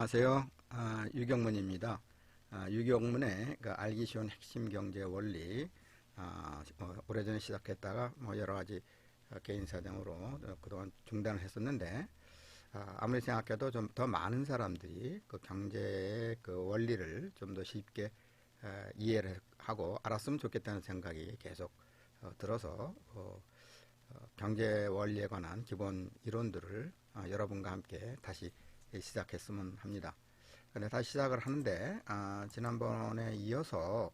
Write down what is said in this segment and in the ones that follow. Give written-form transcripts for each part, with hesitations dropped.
안녕하세요. 유경문입니다. 유경문의 그 알기 쉬운 핵심 경제 원리, 오래전에 시작했다가 뭐 여러 가지 개인 사정으로 그동안 중단을 했었는데, 아무리 생각해도 좀 더 많은 사람들이 그 경제의 그 원리를 좀 더 쉽게 이해를 하고 알았으면 좋겠다는 생각이 계속 들어서 경제 원리에 관한 기본 이론들을 여러분과 함께 다시 시작했으면 합니다. 근데 다시 시작을 하는데, 지난번에 이어서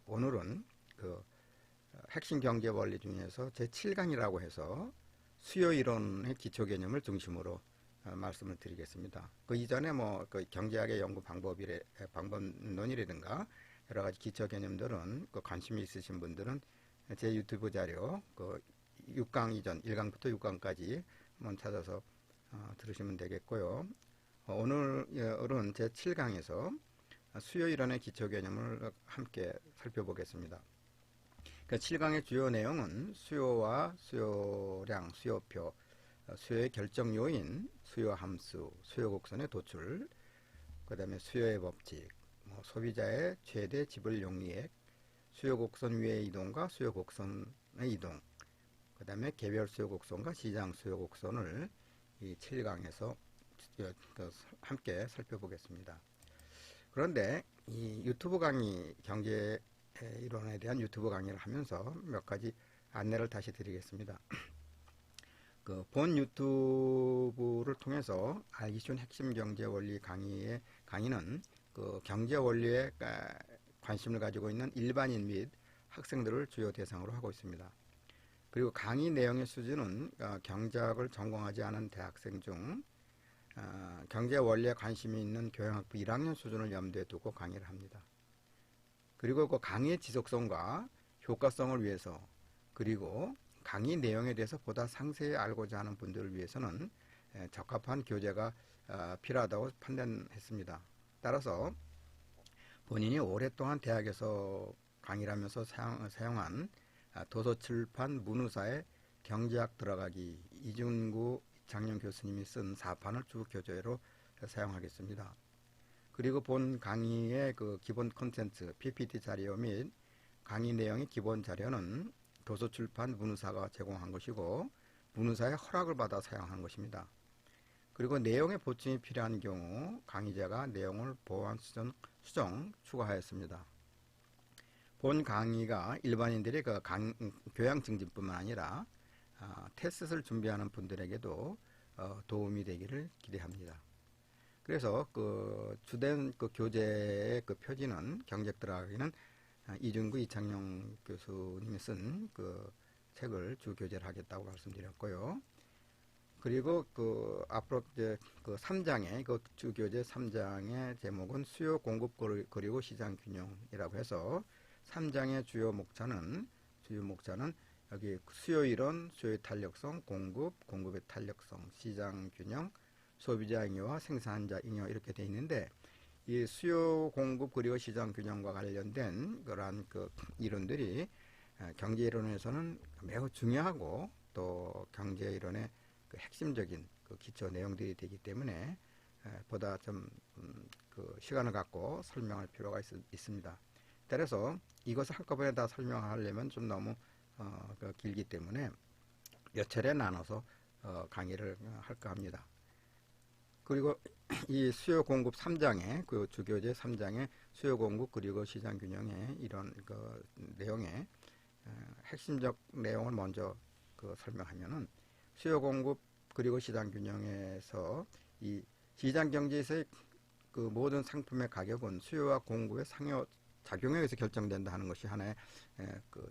오늘은 핵심 경제 원리 중에서 제7강이라로 해서 수요 이론의 기초 개념을 중심으로 말씀을 드리겠습니다. 그 이전에 그 경제학의 연구 방법론이라든가 여러 가지 기초 개념들은 관심이 있으신 분들은 제 유튜브 자료 6강 이전 1강부터 6강까지 한번 찾아서 들으시면 되겠고요. 오늘은 제 7강에서 수요 이론의 기초 개념을 함께 살펴보겠습니다. 그 7강의 주요 내용은 수요와 수요량, 수요표, 수요의 결정 요인, 수요 함수, 수요 곡선의 도출, 그 다음에 수요의 법칙, 소비자의 최대 지불 용이액, 수요 곡선 위의 이동과 수요 곡선의 이동, 그 다음에 개별 수요 곡선과 시장 수요 곡선을 이 7강에서 함께 살펴보겠습니다. 그런데 이 유튜브 강의, 경제 이론에 대한 유튜브 강의를 하면서 몇 가지 안내를 다시 드리겠습니다. 본 유튜브를 통해서 알기 쉬운 핵심 경제 원리 강의는 경제 원리에 관심을 가지고 있는 일반인 및 학생들을 주요 대상으로 하고 있습니다. 그리고 강의 내용의 수준은 경제학을 전공하지 않은 대학생 중 경제 원리에 관심이 있는 교양학부 1학년 수준을 염두에 두고 강의를 합니다. 그리고 그 강의의 지속성과 효과성을 위해서, 그리고 강의 내용에 대해서 보다 상세히 알고자 하는 분들을 위해서는 적합한 교재가 필요하다고 판단했습니다. 따라서 본인이 오랫동안 대학에서 강의를 하면서 사용한 도서출판 문우사의 경제학 들어가기 이준구 장영 교수님이 쓴 4판을 주 교재로 사용하겠습니다. 그리고 본 강의의 기본 콘텐츠 PPT 자료 및 강의 내용의 기본 자료는 도서출판 문우사가 제공한 것이고 문우사의 허락을 받아 사용한 것입니다. 그리고 내용의 보충이 필요한 경우 강의자가 내용을 보완 수정 추가하였습니다. 본 강의가 일반인들의 교양 증진뿐만 아니라 테스트를 준비하는 분들에게도 도움이 되기를 기대합니다. 그래서 주된 교재의 표지는 경제학 들어가기는 이준구 이창용 교수님이 쓴 책을 주 교재를 하겠다고 말씀드렸고요. 그리고 앞으로 이제 3장의 주 교재 3장의 제목은 수요 공급 그리고 시장 균형이라고 해서 3장의 주요 목차는 여기 수요 이론, 수요의 탄력성, 공급의 탄력성, 시장 균형, 소비자 잉여와 생산자 잉여 이렇게 되어 있는데, 이 수요 공급 그리고 시장 균형과 관련된 그러한 이론들이 경제 이론에서는 매우 중요하고 또 경제 이론의 핵심적인 기초 내용들이 되기 때문에 보다 좀 시간을 갖고 설명할 필요가 있습니다. 따라서 이것을 한꺼번에 다 설명하려면 좀 너무 길기 때문에 몇 차례 나눠서 강의를 할까 합니다. 그리고 이 수요 공급 3장의 주교재 3장의 수요 공급 그리고 시장 균형의 이런 내용의 핵심적 내용을 먼저 설명하면은, 수요 공급 그리고 시장 균형에서 이 시장 경제에서의 모든 상품의 가격은 수요와 공급의 상호 작용에 의해서 결정된다 하는 것이 하나의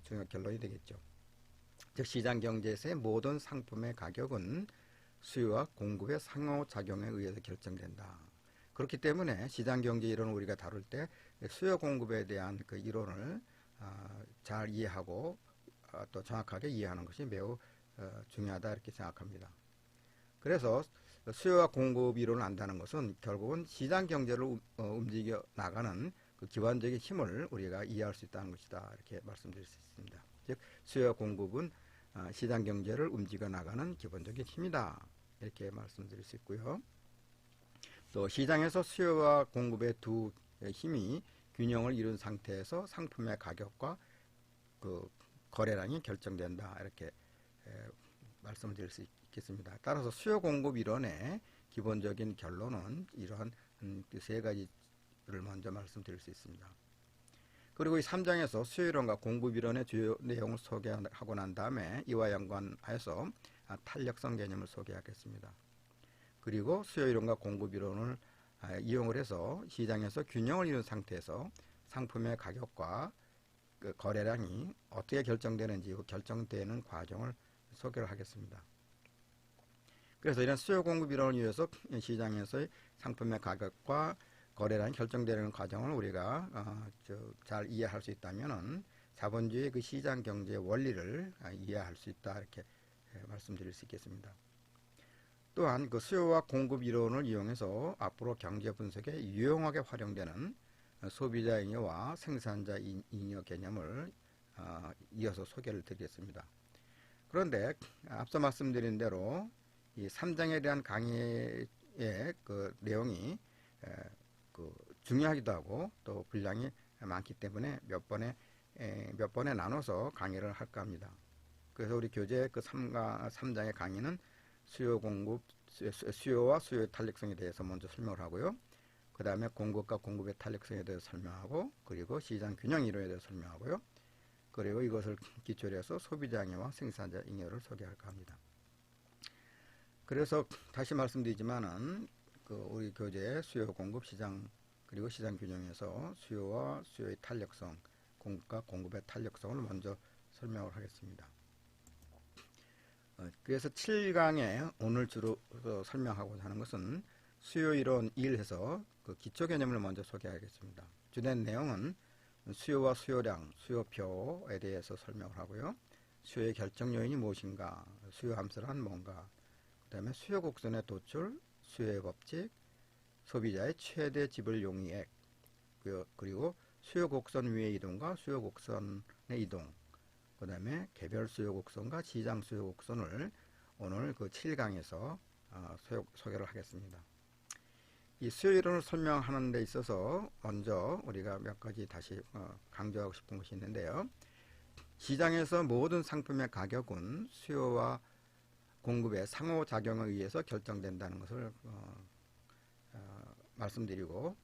중요 결론이 되겠죠. 즉 시장 경제에서의 모든 상품의 가격은 수요와 공급의 상호작용에 의해서 결정된다. 그렇기 때문에 시장 경제 이론을 우리가 다룰 때 수요 공급에 대한 이론을 잘 이해하고 또 정확하게 이해하는 것이 매우 중요하다 이렇게 생각합니다. 그래서 수요와 공급 이론을 안다는 것은 결국은 시장 경제를 움직여 나가는 기본적인 힘을 우리가 이해할 수 있다는 것이다 이렇게 말씀드릴 수 있습니다. 즉 수요와 공급은 시장 경제를 움직여 나가는 기본적인 힘이다 이렇게 말씀드릴 수 있고요. 또 시장에서 수요와 공급의 두 힘이 균형을 이룬 상태에서 상품의 가격과 그 거래량이 결정된다. 이렇게 말씀을 드릴 수 있겠습니다. 따라서 수요 공급 이론의 기본적인 결론은 이러한 세 가지를 먼저 말씀드릴 수 있습니다. 그리고 이 3장에서 수요 이론과 공급 이론의 주요 내용을 소개하고 난 다음에 이와 연관해서 탄력성 개념을 소개하겠습니다. 그리고 수요 이론과 공급 이론을 이용을 해서 시장에서 균형을 이룬 상태에서 상품의 가격과 그 거래량이 어떻게 결정되는지 그 결정되는 과정을 소개를 하겠습니다. 그래서 이런 수요 공급 이론을 위해서 시장에서의 상품의 가격과 거래량이 결정되는 과정을 우리가 잘 이해할 수 있다면은 자본주의 그 시장 경제의 원리를 이해할 수 있다. 이렇게 말씀드릴 수 있겠습니다. 또한 그 수요와 공급 이론을 이용해서 앞으로 경제 분석에 유용하게 활용되는 소비자 잉여와 생산자 잉여 개념을 이어서 소개를 드리겠습니다. 그런데 앞서 말씀드린 대로 이 3장에 대한 강의의 그 내용이 중요하기도 하고 또 분량이 많기 때문에 몇 번에 나눠서 강의를 할까 합니다. 그래서 우리 교재 그 3장의 강의는 수요와 수요의 탄력성에 대해서 먼저 설명을 하고요. 그 다음에 공급과 공급의 탄력성에 대해서 설명하고, 그리고 시장 균형 이론에 대해서 설명하고요. 그리고 이것을 기초로 해서 소비자 잉여와 생산자 잉여를 소개할까 합니다. 그래서 다시 말씀드리지만은 우리 교재 수요 공급 시장 그리고 시장 균형에서 수요와 수요의 탄력성, 공급과 공급의 탄력성을 먼저 설명을 하겠습니다. 그래서 7강에 오늘 주로 설명하고자 하는 것은 수요 이론 1에서 그 기초 개념을 먼저 소개하겠습니다. 주된 내용은 수요와 수요량, 수요표에 대해서 설명을 하고요. 수요의 결정 요인이 무엇인가, 수요 함수란 뭔가, 그 다음에 수요 곡선의 도출, 수요의 법칙, 소비자의 최대 지불 용이액, 그리고 수요 곡선 위의 이동과 수요 곡선의 이동, 그 다음에 개별 수요 곡선과 시장 수요 곡선을 오늘 그 7강에서 소개를 하겠습니다. 이 수요 이론을 설명하는 데 있어서 먼저 우리가 몇 가지 다시 강조하고 싶은 것이 있는데요. 시장에서 모든 상품의 가격은 수요와 공급의 상호작용에 의해서 결정된다는 것을 말씀드리고,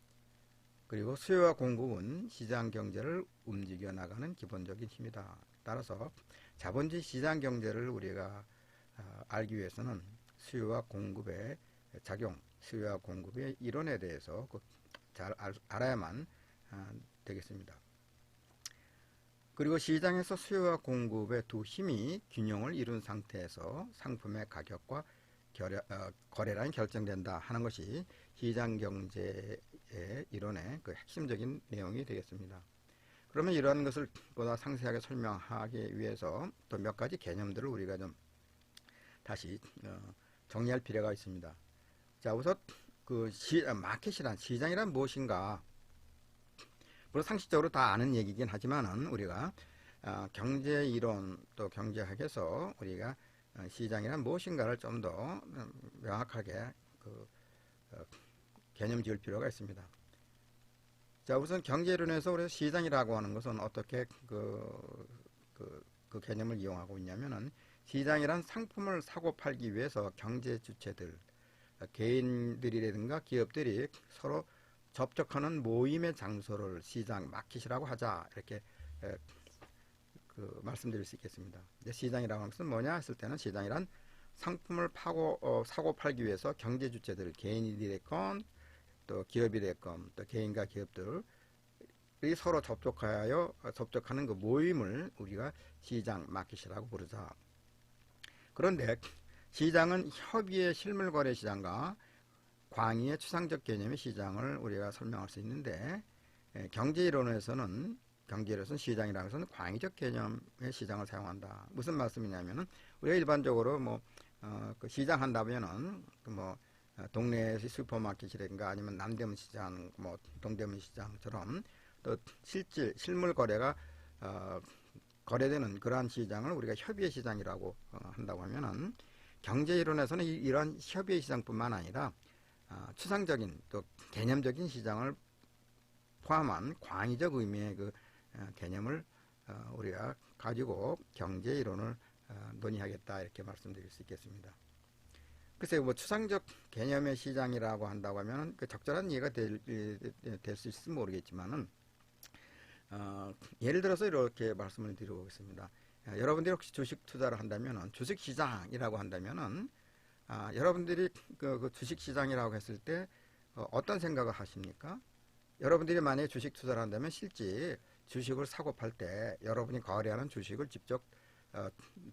그리고 수요와 공급은 시장 경제를 움직여 나가는 기본적인 힘이다. 따라서 자본주의 시장 경제를 우리가 알기 위해서는 수요와 공급의 작용, 수요와 공급의 이론에 대해서 잘 알아야만 되겠습니다. 그리고 시장에서 수요와 공급의 두 힘이 균형을 이룬 상태에서 상품의 가격과 거래량이 결정된다 하는 것이 시장 경제의 이론의 그 핵심적인 내용이 되겠습니다. 그러면 이러한 것을 보다 상세하게 설명하기 위해서 또 몇 가지 개념들을 우리가 좀 다시 정리할 필요가 있습니다. 자, 우선 마켓이란, 시장이란 무엇인가? 물론 상식적으로 다 아는 얘기긴 하지만은 우리가 경제 이론 또 경제학에서 우리가 시장이란 무엇인가를 좀 더 명확하게 개념 지을 필요가 있습니다. 자, 우선 경제 이론에서 우리가 시장이라고 하는 것은 어떻게 그 개념을 이용하고 있냐면은, 시장이란 상품을 사고 팔기 위해서 경제 주체들, 개인들이라든가 기업들이 서로 접촉하는 모임의 장소를 시장, 마켓이라고 하자, 이렇게 말씀드릴 수 있겠습니다. 시장이라고 하는 것은 뭐냐 했을 때는, 시장이란 상품을 사고 팔기 위해서 경제 주체들, 개인이 됐건 또 기업이 됐건 또 개인과 기업들이 서로 접촉하는 그 모임을 우리가 시장, 마켓이라고 부르자. 그런데 시장은 협의의 실물거래 시장과 광의의 추상적 개념의 시장을 우리가 설명할 수 있는데, 경제이론에서는 시장이라는 것은 광의적 개념의 시장을 사용한다. 무슨 말씀이냐면은, 우리가 일반적으로 그 시장 한다면은 동네 슈퍼마켓이라든가 아니면 남대문 시장, 동대문 시장처럼 또 실물 거래가 거래되는 그러한 시장을 우리가 협의의 시장이라고 한다고 하면은, 경제 이론에서는 이러한 협의의 시장뿐만 아니라 추상적인 또 개념적인 시장을 포함한 광의적 의미의 그 개념을 우리가 가지고 경제 이론을 논의하겠다 이렇게 말씀드릴 수 있겠습니다. 글쎄요, 뭐 추상적 개념의 시장이라고 한다고 하면 그 적절한 이해가 될 수 있을지 모르겠지만은 예를 들어서 이렇게 말씀을 드리겠습니다. 여러분들이 혹시 주식 투자를 한다면은 주식 시장이라고 한다면은 여러분들이 그 주식 시장이라고 했을 때 어떤 생각을 하십니까? 여러분들이 만약에 주식 투자를 한다면 실제 주식을 사고 팔 때 여러분이 거래하는 주식을 직접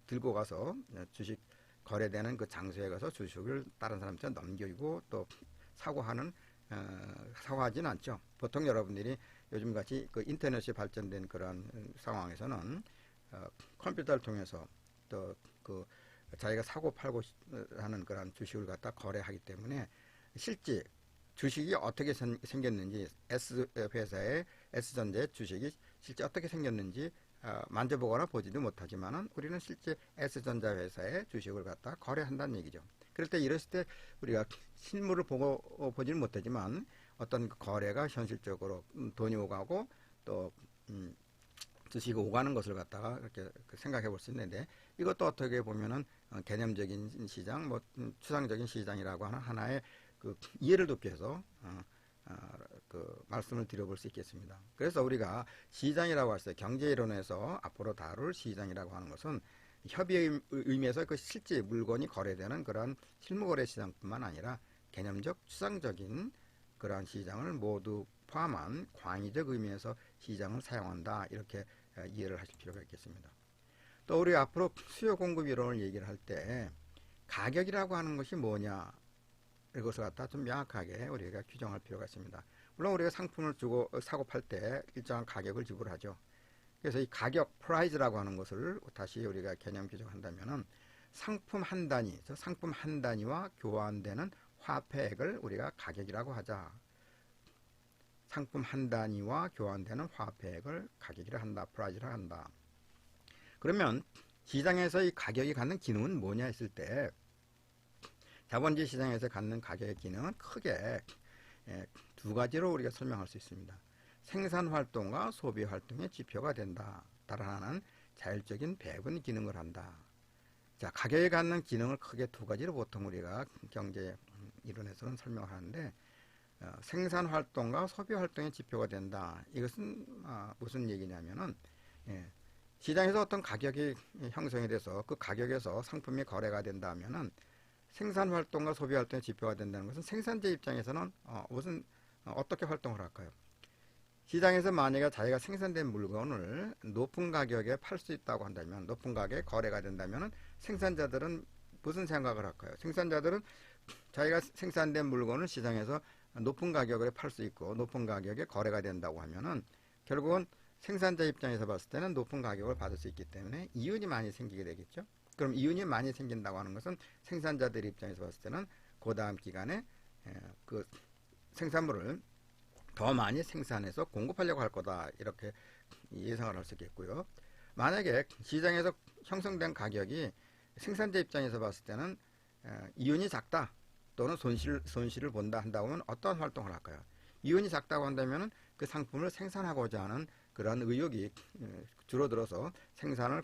들고 가서 주식 거래되는 그 장소에 가서 주식을 다른 사람한테 넘기고 또 사고하는 사고하지는 않죠. 보통 여러분들이 요즘같이 그 인터넷이 발전된 그런 상황에서는 컴퓨터를 통해서 또 그 자기가 사고 팔고 하는 그런 주식을 갖다 거래하기 때문에 실제 주식이 어떻게 생겼는지 S회사의 S전자의 주식이 실제 어떻게 생겼는지 만져보거나 보지도 못하지만은 우리는 실제 S전자 회사의 주식을 갖다 거래한다는 얘기죠. 그럴 때 이랬을 때 우리가 실물을 보지는 못하지만 어떤 거래가 현실적으로 돈이 오가고 또 주식이 오가는 것을 갖다가 이렇게 생각해 볼 수 있는데 이것도 어떻게 보면은 개념적인 시장, 뭐 추상적인 시장이라고 하는 하나의 그 이해를 돕기 위해서 그 말씀을 드려볼 수 있겠습니다. 그래서 우리가 시장이라고 할 때 경제 이론에서 앞으로 다룰 시장이라고 하는 것은 협의의 의미에서 그 실제 물건이 거래되는 그런 실무거래 시장뿐만 아니라 개념적 추상적인 그러한 시장을 모두 포함한 광의적 의미에서 시장을 사용한다 이렇게 이해를 하실 필요가 있겠습니다. 또 우리 앞으로 수요 공급 이론을 얘기를 할 때 가격이라고 하는 것이 뭐냐 이것을 갖다 좀 명확하게 우리가 규정할 필요가 있습니다. 물론 우리가 상품을 주고 사고 팔 때 일정한 가격을 지불하죠. 그래서 이 가격 프라이즈라고 하는 것을 다시 우리가 개념 규정한다면은 상품 한 단위, 상품 한 단위와 교환되는 화폐액을 우리가 가격이라고 하자. 상품 한 단위와 교환되는 화폐액을 가격이라 한다, 프라이즈라 한다. 그러면 시장에서 이 가격이 갖는 기능은 뭐냐 했을 때 자본주의 시장에서 갖는 가격의 기능은 크게 두 가지로 우리가 설명할 수 있습니다. 생산활동과 소비활동의 지표가 된다. 따라하는 자율적인 배분 기능을 한다. 자, 가격에 갖는 기능을 크게 두 가지로 보통 우리가 경제 이론에서는 설명을 하는데 생산활동과 소비활동의 지표가 된다. 이것은 무슨 얘기냐면은 시장에서 어떤 가격이 형성이 돼서 그 가격에서 상품이 거래가 된다면은 생산활동과 소비활동의 지표가 된다는 것은 생산자 입장에서는 어떻게 활동을 할까요? 시장에서 만약에 자기가 생산된 물건을 높은 가격에 팔 수 있다고 한다면 높은 가격에 거래가 된다면 생산자들은 무슨 생각을 할까요? 생산자들은 자기가 생산된 물건을 시장에서 높은 가격에 팔 수 있고 높은 가격에 거래가 된다고 하면은 결국은 생산자 입장에서 봤을 때는 높은 가격을 받을 수 있기 때문에 이윤이 많이 생기게 되겠죠. 그럼 이윤이 많이 생긴다고 하는 것은 생산자들 입장에서 봤을 때는 그 다음 기간에 그 생산물을 더 많이 생산해서 공급하려고 할 거다 이렇게 예상을 할 수 있겠고요. 만약에 시장에서 형성된 가격이 생산자 입장에서 봤을 때는 이윤이 작다 또는 손실을 본다 한다고 하면 어떤 활동을 할까요? 이윤이 작다고 한다면 그 상품을 생산하고자 하는 그런 의욕이 줄어들어서 생산을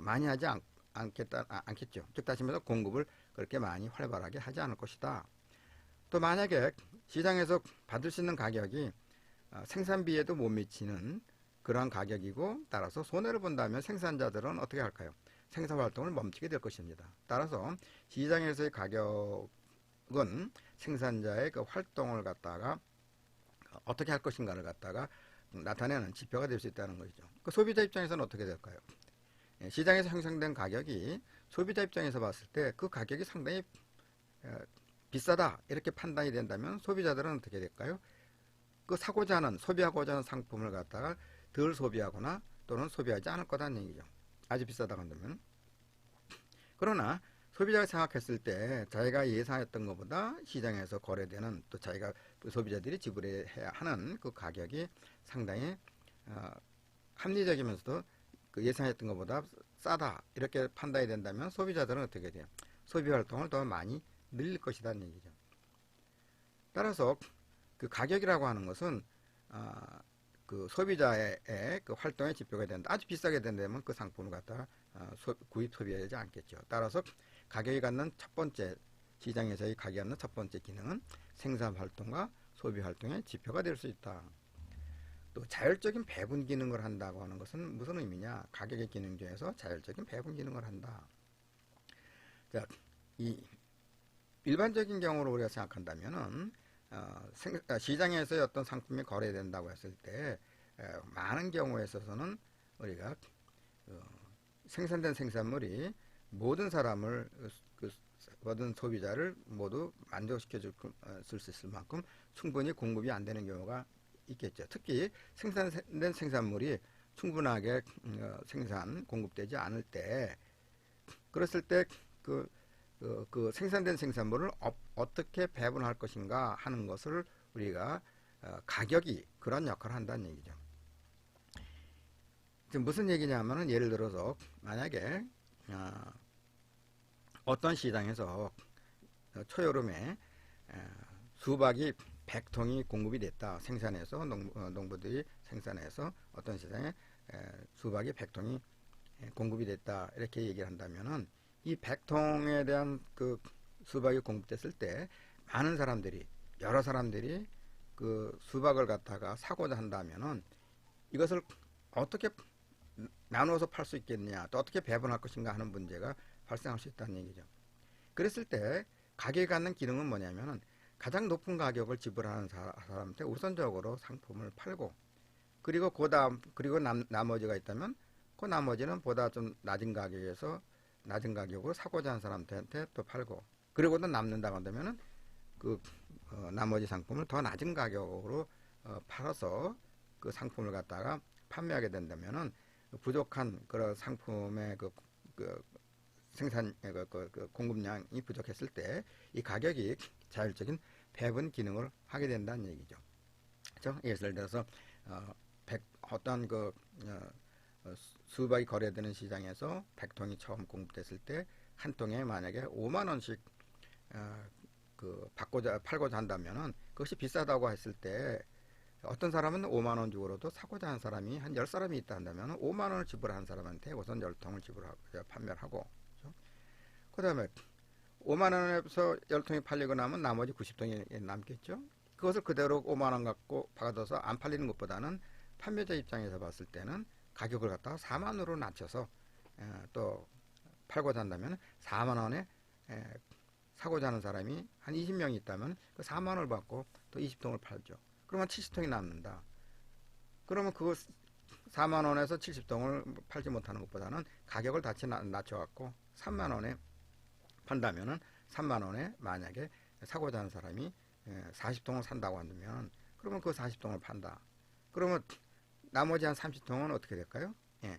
많이 하지 않겠죠. 즉 다시 말해서 공급을 그렇게 많이 활발하게 하지 않을 것이다. 또 만약에 시장에서 받을 수 있는 가격이 생산비에도 못 미치는 그러한 가격이고 따라서 손해를 본다면 생산자들은 어떻게 할까요? 생산활동을 멈추게 될 것입니다. 따라서 시장에서의 가격은 생산자의 그 활동을 갖다가 어떻게 할 것인가를 갖다가 나타내는 지표가 될 수 있다는 것이죠. 그 소비자 입장에서는 어떻게 될까요? 시장에서 형성된 가격이 소비자 입장에서 봤을 때 그 가격이 상당히 비싸다 이렇게 판단이 된다면 소비자들은 어떻게 될까요? 그 소비하고자 하는 상품을 갖다가 덜 소비하거나 또는 소비하지 않을 거다는 얘기죠. 아주 비싸다고 한다면. 그러나 소비자가 생각했을 때 자기가 예상했던 것보다 시장에서 거래되는 또 자기가 소비자들이 지불해야 하는 그 가격이 상당히 합리적이면서도 그 예상했던 것보다 싸다 이렇게 판단이 된다면 소비자들은 어떻게 돼요? 소비 활동을 더 많이 늘릴 것이라는 얘기죠. 따라서 그 가격이라고 하는 것은 그 소비자의 그 활동의 지표가 된다. 아주 비싸게 된다면 그 상품을 갖다가 구입 소비하지 않겠죠. 따라서 가격이 갖는 첫 번째, 시장에서의 가격이 갖는 첫 번째 기능은 생산 활동과 소비 활동의 지표가 될 수 있다. 또 자율적인 배분 기능을 한다고 하는 것은 무슨 의미냐? 가격의 기능 중에서 자율적인 배분 기능을 한다. 자, 이 일반적인 경우로 우리가 생각한다면은 시장에서 어떤 상품이 거래된다고 했을 때 많은 경우에 있어서는 우리가 생산된 생산물이 모든 사람을 모든 소비자를 모두 만족시켜 줄 수 있을 만큼 충분히 공급이 안 되는 경우가 있겠죠. 특히 생산된 생산물이 충분하게 공급되지 않을 때, 그랬을 때 그 생산된 생산물을 어떻게 배분할 것인가 하는 것을 우리가 가격이 그런 역할을 한다는 얘기죠. 지금 무슨 얘기냐면은 예를 들어서 만약에 어떤 시장에서 초여름에 수박이 100통이 공급이 됐다. 생산해서 농부들이 생산해서 어떤 시장에 수박이 100통이 공급이 됐다. 이렇게 얘기를 한다면은 이 100통에 대한 그 수박이 공급됐을 때 많은 사람들이, 여러 사람들이 그 수박을 갖다가 사고자 한다면은 이것을 어떻게 나누어서 팔 수 있겠냐, 또 어떻게 배분할 것인가 하는 문제가 발생할 수 있다는 얘기죠. 그랬을 때 가격이 갖는 기능은 뭐냐면은 가장 높은 가격을 지불하는 사람한테 우선적으로 상품을 팔고, 그리고 그리고 나머지가 있다면 그 나머지는 보다 좀 낮은 가격으로 사고자 하는 사람한테 또 팔고, 그리고도 남는다고 한다면은 그 나머지 상품을 더 낮은 가격으로 팔아서 그 상품을 갖다가 판매하게 된다면은 부족한 그런 상품의 생산 공급량이 부족했을 때 이 가격이 자율적인 배분 기능을 하게 된다는 얘기죠. 그렇죠? 예를 들어서 어떤 수박이 거래되는 시장에서 100통이 처음 공급됐을 때 한 통에 만약에 5만 원씩 팔고자 한다면은 그것이 비싸다고 했을 때 어떤 사람은 5만 원 주고로도 사고자 하는 사람이 한 10사람이 있다 한다면 5만 원을 지불한 사람한테 우선 10통을 판매를 하고, 그 다음에 5만 원에서 10통이 팔리고 나면 나머지 90통이 남겠죠. 그것을 그대로 5만 원 갖고 받아서 안 팔리는 것보다는 판매자 입장에서 봤을 때는 가격을 갖다가 4만 원으로 낮춰서 또 팔고자 한다면 4만 원에 사고자 하는 사람이 한 20명이 있다면 그 4만 원을 받고 또 20통을 팔죠. 그러면 70통이 남는다. 그러면 그 4만 원에서 70통을 팔지 못하는 것보다는 가격을 다시 낮춰갖고 3만 원에 판다면은 3만 원에 만약에 사고자 하는 사람이 40통을 산다고 한다면 그러면 그 40통을 판다. 그러면 나머지 한 30통은 어떻게 될까요?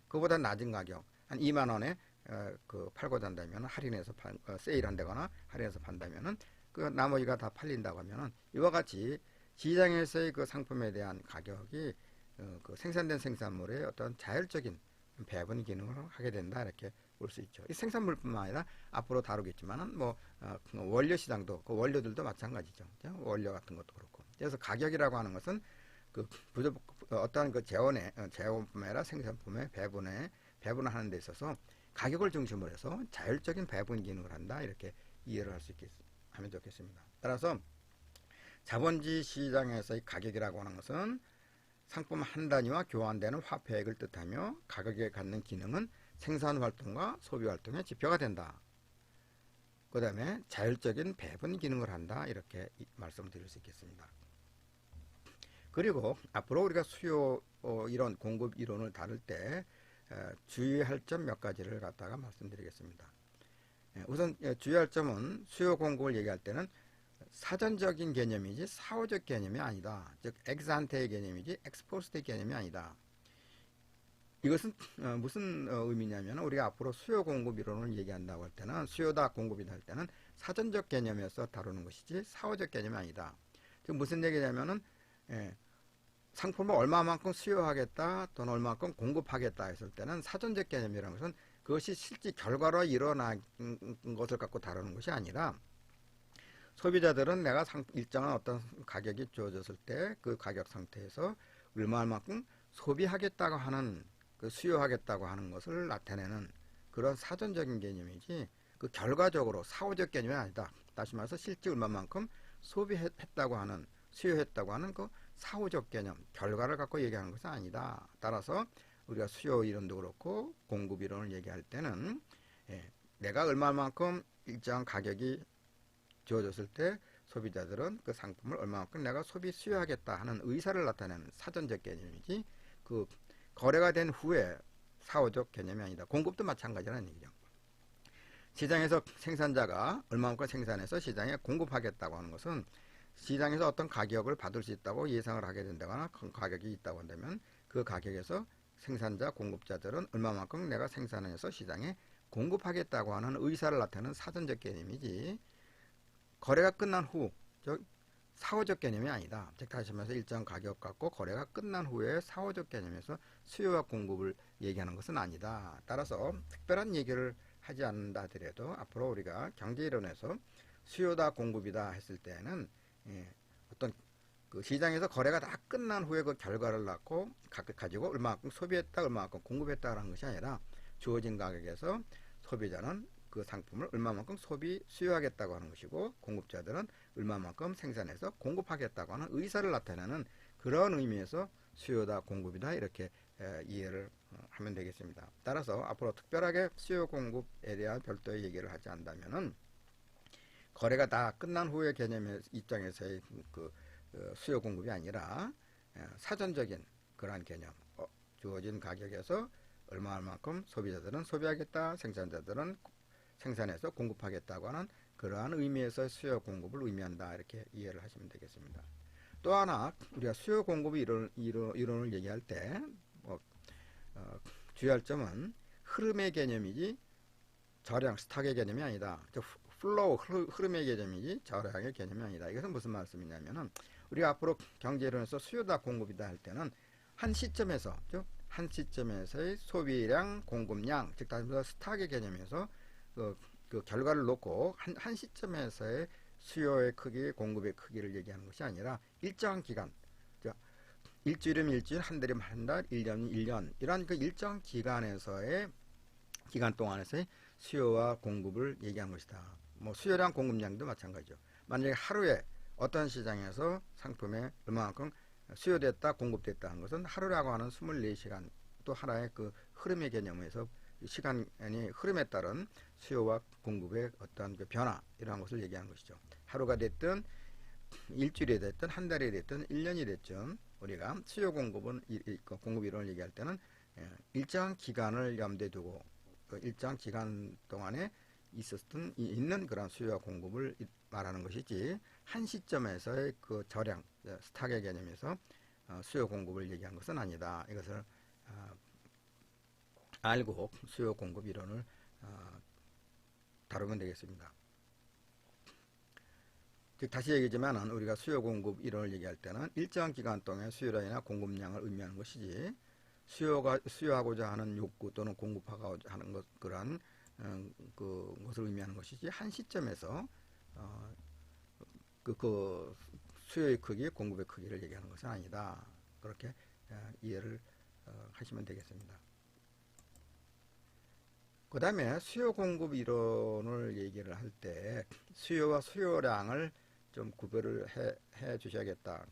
그보다 낮은 가격 한 2만 원에 팔고자 한다면 할인해서 세일한다거나 할인해서 판다면은 그 나머지가 다 팔린다고 하면은 이와 같이 시장에서의 그 상품에 대한 가격이 그 생산된 생산물의 어떤 자율적인 배분 기능을 하게 된다, 이렇게 볼 수 있죠. 이 생산물뿐만 아니라 앞으로 다루겠지만은 원료 시장도 그 원료들도 마찬가지죠. 원료 같은 것도 그렇고. 그래서 가격이라고 하는 것은 어떠한 그 재원뿐만 아니라 생산품의 배분을 하는 데 있어서 가격을 중심으로 해서 자율적인 배분 기능을 한다, 이렇게 이해를 하면 좋겠습니다. 따라서 자본주의 시장에서의 가격이라고 하는 것은 상품 한 단위와 교환되는 화폐액을 뜻하며 가격에 갖는 기능은 생산활동과 소비활동의 지표가 된다. 그 다음에 자율적인 배분 기능을 한다, 이렇게 말씀을 드릴 수 있겠습니다. 그리고 앞으로 우리가 수요 이론, 공급 이론을 다룰 때 주의할 점 몇 가지를 갖다가 말씀드리겠습니다. 우선 주의할 점은 수요 공급을 얘기할 때는 사전적인 개념이지 사후적 개념이 아니다. 즉 엑스안테의 개념이지 엑스포스트의 개념이 아니다. 이것은 무슨 의미냐면 우리가 앞으로 수요 공급 이론을 얘기한다고 할 때는 수요다 공급이다 할 때는 사전적 개념에서 다루는 것이지 사후적 개념이 아니다. 즉 무슨 얘기냐면은 상품을 얼마만큼 수요하겠다 또는 얼마만큼 공급하겠다 했을 때는 사전적 개념이라는 것은 그것이 실제 결과로 일어난 것을 갖고 다루는 것이 아니라 소비자들은 내가 일정한 어떤 가격이 주어졌을 때 그 가격 상태에서 얼마만큼 소비하겠다고 하는 수요하겠다고 하는 것을 나타내는 그런 사전적인 개념이지 그 결과적으로 사후적 개념이 아니다. 다시 말해서 실제 얼마만큼 소비했다고 하는 수요했다고 하는 그 사후적 개념 결과를 갖고 얘기하는 것은 아니다. 따라서 우리가 수요 이론도 그렇고 공급 이론을 얘기할 때는 내가 얼마만큼 일정한 가격이 주어졌을 때 소비자들은 그 상품을 얼마만큼 내가 수요하겠다 하는 의사를 나타내는 사전적 개념이지 그 거래가 된 후에 사후적 개념이 아니다. 공급도 마찬가지라는 얘기죠. 시장에서 생산자가 얼마만큼 생산해서 시장에 공급하겠다고 하는 것은 시장에서 어떤 가격을 받을 수 있다고 예상을 하게 된다거나 그 가격이 있다고 한다면 그 가격에서 생산자, 공급자들은 얼마만큼 내가 생산해서 시장에 공급하겠다고 하는 의사를 나타내는 사전적 개념이지 거래가 끝난 후, 즉 사후적 개념이 아니다. 즉 다시 말해서 일정 가격 갖고 거래가 끝난 후에 사후적 개념에서 수요와 공급을 얘기하는 것은 아니다. 따라서 특별한 얘기를 하지 않는다 하더라도 앞으로 우리가 경제이론에서 수요다 공급이다 했을 때는 어떤 그 시장에서 거래가 다 끝난 후에 그 결과를 갖고 가지고 얼마만큼 소비했다, 얼마만큼 공급했다라는 것이 아니라 주어진 가격에서 소비자는 그 상품을 얼마만큼 수요하겠다고 하는 것이고 공급자들은 얼마만큼 생산해서 공급하겠다고 하는 의사를 나타내는 그런 의미에서 수요다 공급이다 이렇게 이해를 하면 되겠습니다. 따라서 앞으로 특별하게 수요 공급에 대한 별도의 얘기를 하지 않는다면은 거래가 다 끝난 후의 개념의 입장에서의 그 수요 공급이 아니라 사전적인 그러한 개념 주어진 가격에서 얼마만큼 소비자들은 소비하겠다, 생산자들은 생산해서 공급하겠다고 하는 그러한 의미에서 수요 공급을 의미한다 이렇게 이해를 하시면 되겠습니다. 또 하나 우리가 수요 공급 이론을 얘기할 때 주의할 점은 흐름의 개념이지 저량 스탁의 개념이 아니다. 플로우 흐름의 개념이지 저량의 개념이 아니다. 이것은 무슨 말씀이냐면은 우리가 앞으로 경제이론에서 수요다 공급이다 할 때는 한 시점에서 즉 한 시점에서의 소비량 공급량 즉 다시 말해서 스탁의 개념에서 그 결과를 놓고 한 시점에서의 수요의 크기, 공급의 크기를 얘기하는 것이 아니라 일정한 기간, 일주일이면 일주일, 한 달이면 한 달, 1년이면 1년 이런 그 일정 기간에서의 기간 동안에서의 수요와 공급을 얘기하는 것이다. 뭐 수요량, 공급량도 마찬가지죠. 만약에 하루에 어떤 시장에서 상품에 얼마만큼 수요됐다, 공급됐다 하는 것은 하루라고 하는 24시간 또 하나의 그 흐름의 개념에서 시간이 흐름에 따른 수요와 공급의 어떤 그 변화 이러한 것을 얘기하는 것이죠. 하루가 됐든 일주일이 됐든 한 달이 됐든 1년이 됐든 우리가 수요 공급은 공급 이론을 얘기할 때는 일정한 기간을 염두에 두고 일정한 기간 동안에 있는 그런 수요와 공급을 말하는 것이지 한 시점에서의 그 저량 스탁의 개념에서 수요 공급을 얘기한 것은 아니다. 이것을 알고 수요 공급 이론을 다루면 되겠습니다. 즉 다시 얘기하지만 우리가 수요 공급 이론을 얘기할 때는 일정한 기간 동안 수요량이나 공급량을 의미하는 것이지 수요하고자 하는 욕구 또는 공급하고자 하는 그러한 그것을 의미하는 것이지 한 시점에서 그 수요의 크기, 공급의 크기를 얘기하는 것은 아니다. 그렇게 이해를 하시면 되겠습니다. 그 다음에 수요 공급 이론을 얘기를 할 때 수요와 수요량을 좀 구별을 해 주셔야겠다.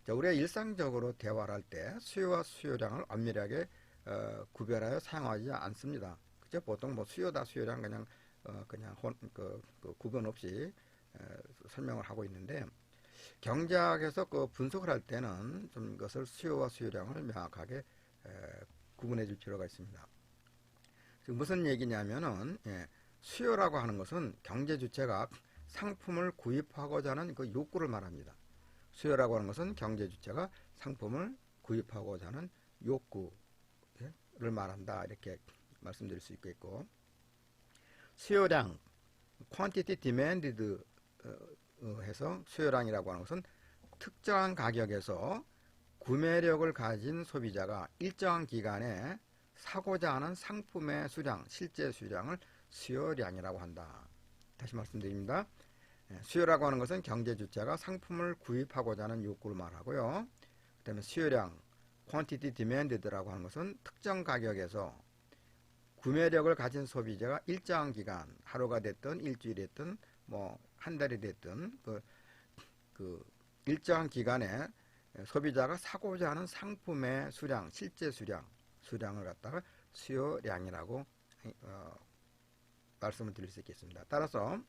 자, 우리가 일상적으로 대화를 할 때 수요와 수요량을 엄밀하게 구별하여 사용하지 않습니다. 그죠? 보통 뭐 수요다 수요량 그냥 구분 없이 설명을 하고 있는데 경제학에서 그 분석을 할 때는 좀 이것을 수요와 수요량을 명확하게 구분해 줄 필요가 있습니다. 무슨 얘기냐면은 수요라고 하는 것은 경제 주체가 상품을 구입하고자 하는 그 욕구를 말합니다. 수요라고 하는 것은 경제 주체가 상품을 구입하고자 하는 욕구를 말한다. 이렇게 말씀드릴 수 있겠고 수요량 quantity demanded 해서 수요량이라고 하는 것은 특정한 가격에서 구매력을 가진 소비자가 일정한 기간에 사고자 하는 상품의 수량, 실제 수량을 수요량이라고 한다. 다시 말씀드립니다. 수요라고 하는 것은 경제 주체가 상품을 구입하고자 하는 욕구를 말하고요. 그 다음에 수요량, quantity demanded라고 하는 것은 특정 가격에서 구매력을 가진 소비자가 일정한 기간, 하루가 됐든 일주일이 됐든 뭐 한 달이 됐든 그 일정한 기간에 소비자가 사고자 하는 상품의 수량, 실제 수량을 갖다가 수요량이라고 말씀을 드릴 수 있겠습니다. 따라서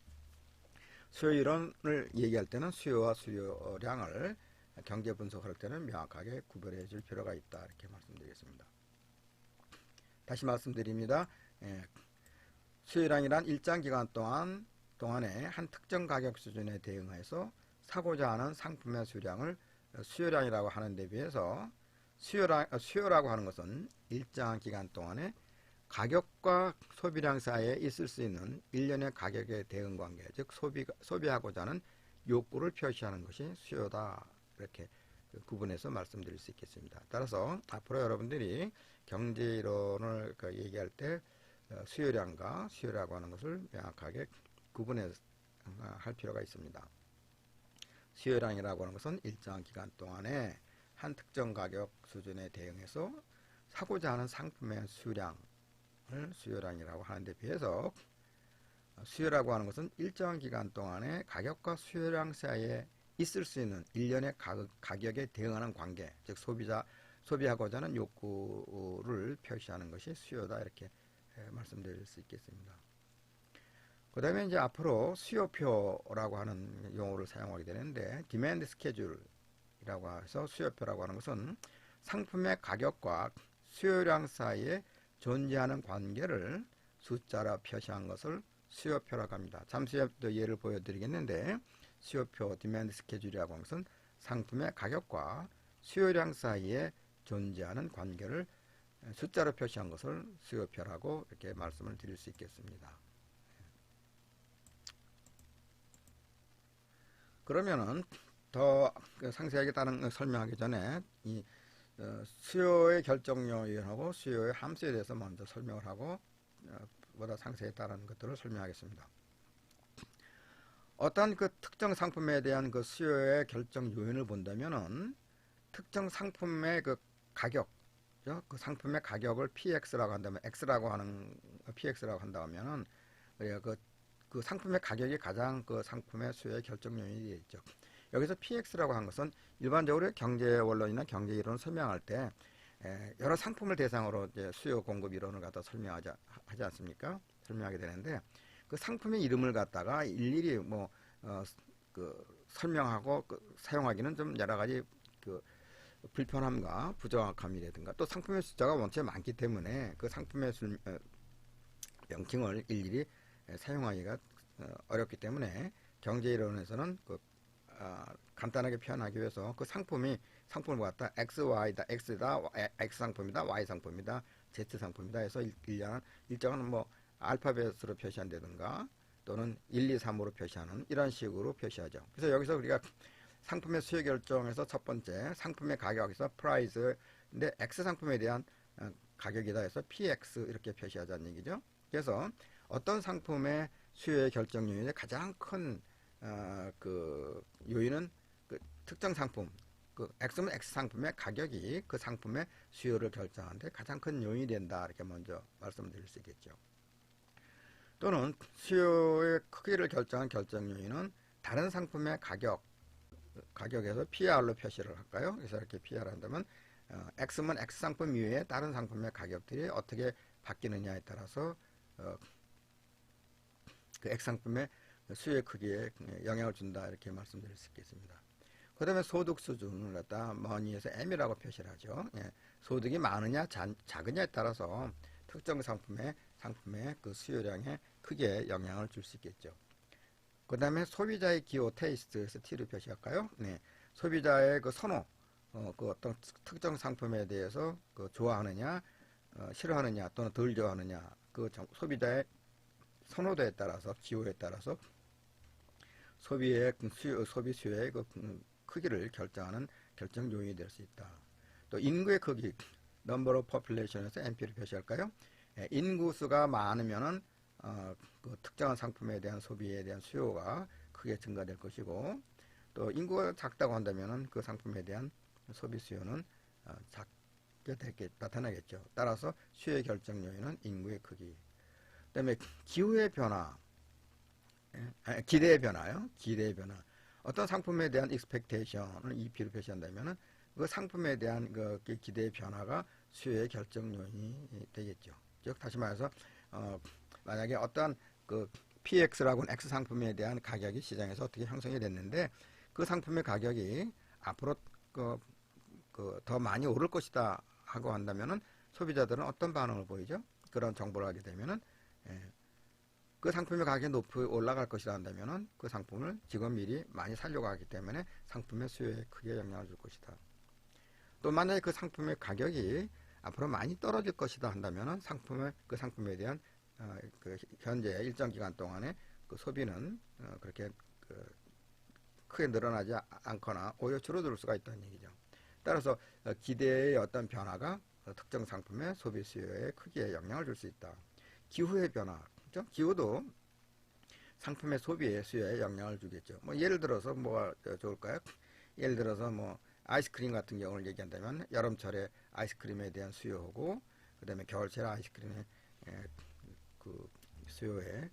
수요 이론을 얘기할 때는 수요와 수요량을 경제 분석할 때는 명확하게 구별해 줄 필요가 있다, 이렇게 말씀드리겠습니다. 다시 말씀드립니다. 수요량이란 일정 기간 동안에 한 특정 가격 수준에 대응해서 사고자 하는 상품의 수량을 수요량이라고 하는 데 비해서 수요라고 하는 것은 일정한 기간 동안에 가격과 소비량 사이에 있을 수 있는 일련의 가격의 대응 관계, 즉 소비하고자 하는 욕구를 표시하는 것이 수요다, 이렇게 구분해서 말씀드릴 수 있겠습니다. 따라서 앞으로 여러분들이 경제이론을 얘기할 때 수요량과 수요라고 하는 것을 명확하게 구분해서 할 필요가 있습니다. 수요량이라고 하는 것은 일정한 기간 동안에 한 특정 가격 수준에 대응해서 사고자 하는 상품의 수량을 수요량이라고 하는 데 비해서 수요라고 하는 것은 일정한 기간 동안에 가격과 수요량 사이에 있을 수 있는 일련의 가격에 대응하는 관계, 즉 소비하고자 하는 욕구를 표시하는 것이 수요다, 이렇게 말씀드릴 수 있겠습니다. 그 다음에 이제 앞으로 수요표라고 하는 용어를 사용하게 되는데, 디맨드 스케줄이라고 해서 수요표라고 하는 것은 상품의 가격과 수요량 사이에 존재하는 관계를 숫자로 표시한 것을 수요표라고 합니다. 잠시 후에 또 예를 보여드리겠는데, 수요표 디맨드 스케줄이라고 하는 것은 상품의 가격과 수요량 사이에 존재하는 관계를 숫자로 표시한 것을 수요표라고 이렇게 말씀을 드릴 수 있겠습니다. 그러면은 더 상세하게 다른 설명하기 전에 이 수요의 결정 요인하고 수요의 함수에 대해서 먼저 설명을 하고 보다 상세히 다른 것들을 설명하겠습니다. 어떤 그 특정 상품에 대한 그 수요의 결정 요인을 본다면은 특정 상품의 그 가격, 그 상품의 가격을 PX라고 한다면 X라고 하는 PX라고 한다면은 그 상품의 가격이 가장 그 상품의 수요의 결정 요인이 되겠죠. 여기서 PX라고 하는 것은 일반적으로 경제 원론이나 경제 이론을 설명할 때 여러 상품을 대상으로 이제 수요 공급 이론을 갖다 하지 않습니까? 설명하게 되는데 그 상품의 이름을 갖다가 일일이 설명하고 사용하기는 좀 여러 가지 불편함과 부정확함이라든가 또 상품의 숫자가 원체 많기 때문에 그 상품의 명칭을 일일이 사용하기가 어렵기 때문에 경제이론에서는 간단하게 표현하기 위해서 그 상품을 갖다 XY다, X다, X 상품이다, Y 상품이다, Z 상품이다 해서 일정한 알파벳으로 표시한다든가 또는 1, 2, 3으로 표시하는 이런 식으로 표시하죠. 그래서 여기서 우리가 상품의 수요 결정에서 첫 번째 상품의 가격에서 price인데 X 상품에 대한 가격이다 해서 PX 이렇게 표시하자는 얘기죠. 그래서 어떤 상품의 수요의 결정 요인의 가장 큰 요인은 그 특정 상품, X면 X 상품의 가격이 그 상품의 수요를 결정하는데 가장 큰 요인이 된다, 이렇게 먼저 말씀드릴 수 있겠죠. 또는 수요의 크기를 결정한 결정 요인은 다른 상품의 가격에서 PR로 표시를 할까요? 그래서 이렇게 PR 한다면 X면 X 상품 이외에 다른 상품의 가격들이 어떻게 바뀌느냐에 따라서 그 X 상품의 수요의 크기에 영향을 준다, 이렇게 말씀드릴 수 있겠습니다. 그 다음에 소득 수준을 갖다 머니에서 M이라고 표시를 하죠. 소득이 많으냐 작으냐에 따라서 특정 상품의 그 수요량에 크게 영향을 줄 수 있겠죠. 그 다음에 소비자의 기호 테이스트에서 T를 표시할까요? 소비자의 그 선호, 그 어떤 특정 상품에 대해서 좋아하느냐, 싫어하느냐 또는 덜 좋아하느냐, 그 소비자의 선호도에 따라서 기호에 따라서 소비 수요의 크기를 결정하는 결정 요인이 될 수 있다. 또 인구의 크기, number of population에서 NP를 표시할까요? 인구 수가 많으면은 그 특정한 상품에 대한 소비에 대한 수요가 크게 증가될 것이고, 또 인구가 작다고 한다면은 그 상품에 대한 소비 수요는 작게 나타나겠죠. 따라서 수요의 결정 요인은 인구의 크기. 그다음에 기후의 변화, 기대의 변화요. 기대의 변화. 어떤 상품에 대한 expectation을 EP로 표시한다면은 그 상품에 대한 그 기대의 변화가 수요의 결정 요인이 되겠죠. 즉 다시 말해서 만약에 어떤 그 PX라고는 X 상품에 대한 가격이 시장에서 어떻게 형성이 됐는데 그 상품의 가격이 앞으로 더 많이 오를 것이다 하고 한다면은 소비자들은 어떤 반응을 보이죠? 그런 정보를 하게 되면은 그 상품의 가격이 높이 올라갈 것이라 한다면은 그 상품을 지금 미리 많이 사려고 하기 때문에 상품의 수요에 크게 영향을 줄 것이다. 또 만약에 그 상품의 가격이 앞으로 많이 떨어질 것이다 한다면은 그 상품에 대한 그 현재 일정 기간 동안에 그 소비는 그렇게 크게 늘어나지 않거나 오히려 줄어들 수가 있다는 얘기죠. 따라서 기대의 어떤 변화가 특정 상품의 소비 수요에 크게 영향을 줄 수 있다. 기후의 변화, 그렇죠? 기후도 상품의 소비의 수요에 영향을 주겠죠. 뭐 예를 들어서 뭐가 좋을까요? 예를 들어서 뭐 아이스크림 같은 경우를 얘기한다면 여름철에 아이스크림에 대한 수요하고 그다음에 겨울철에 아이스크림의 그 수요에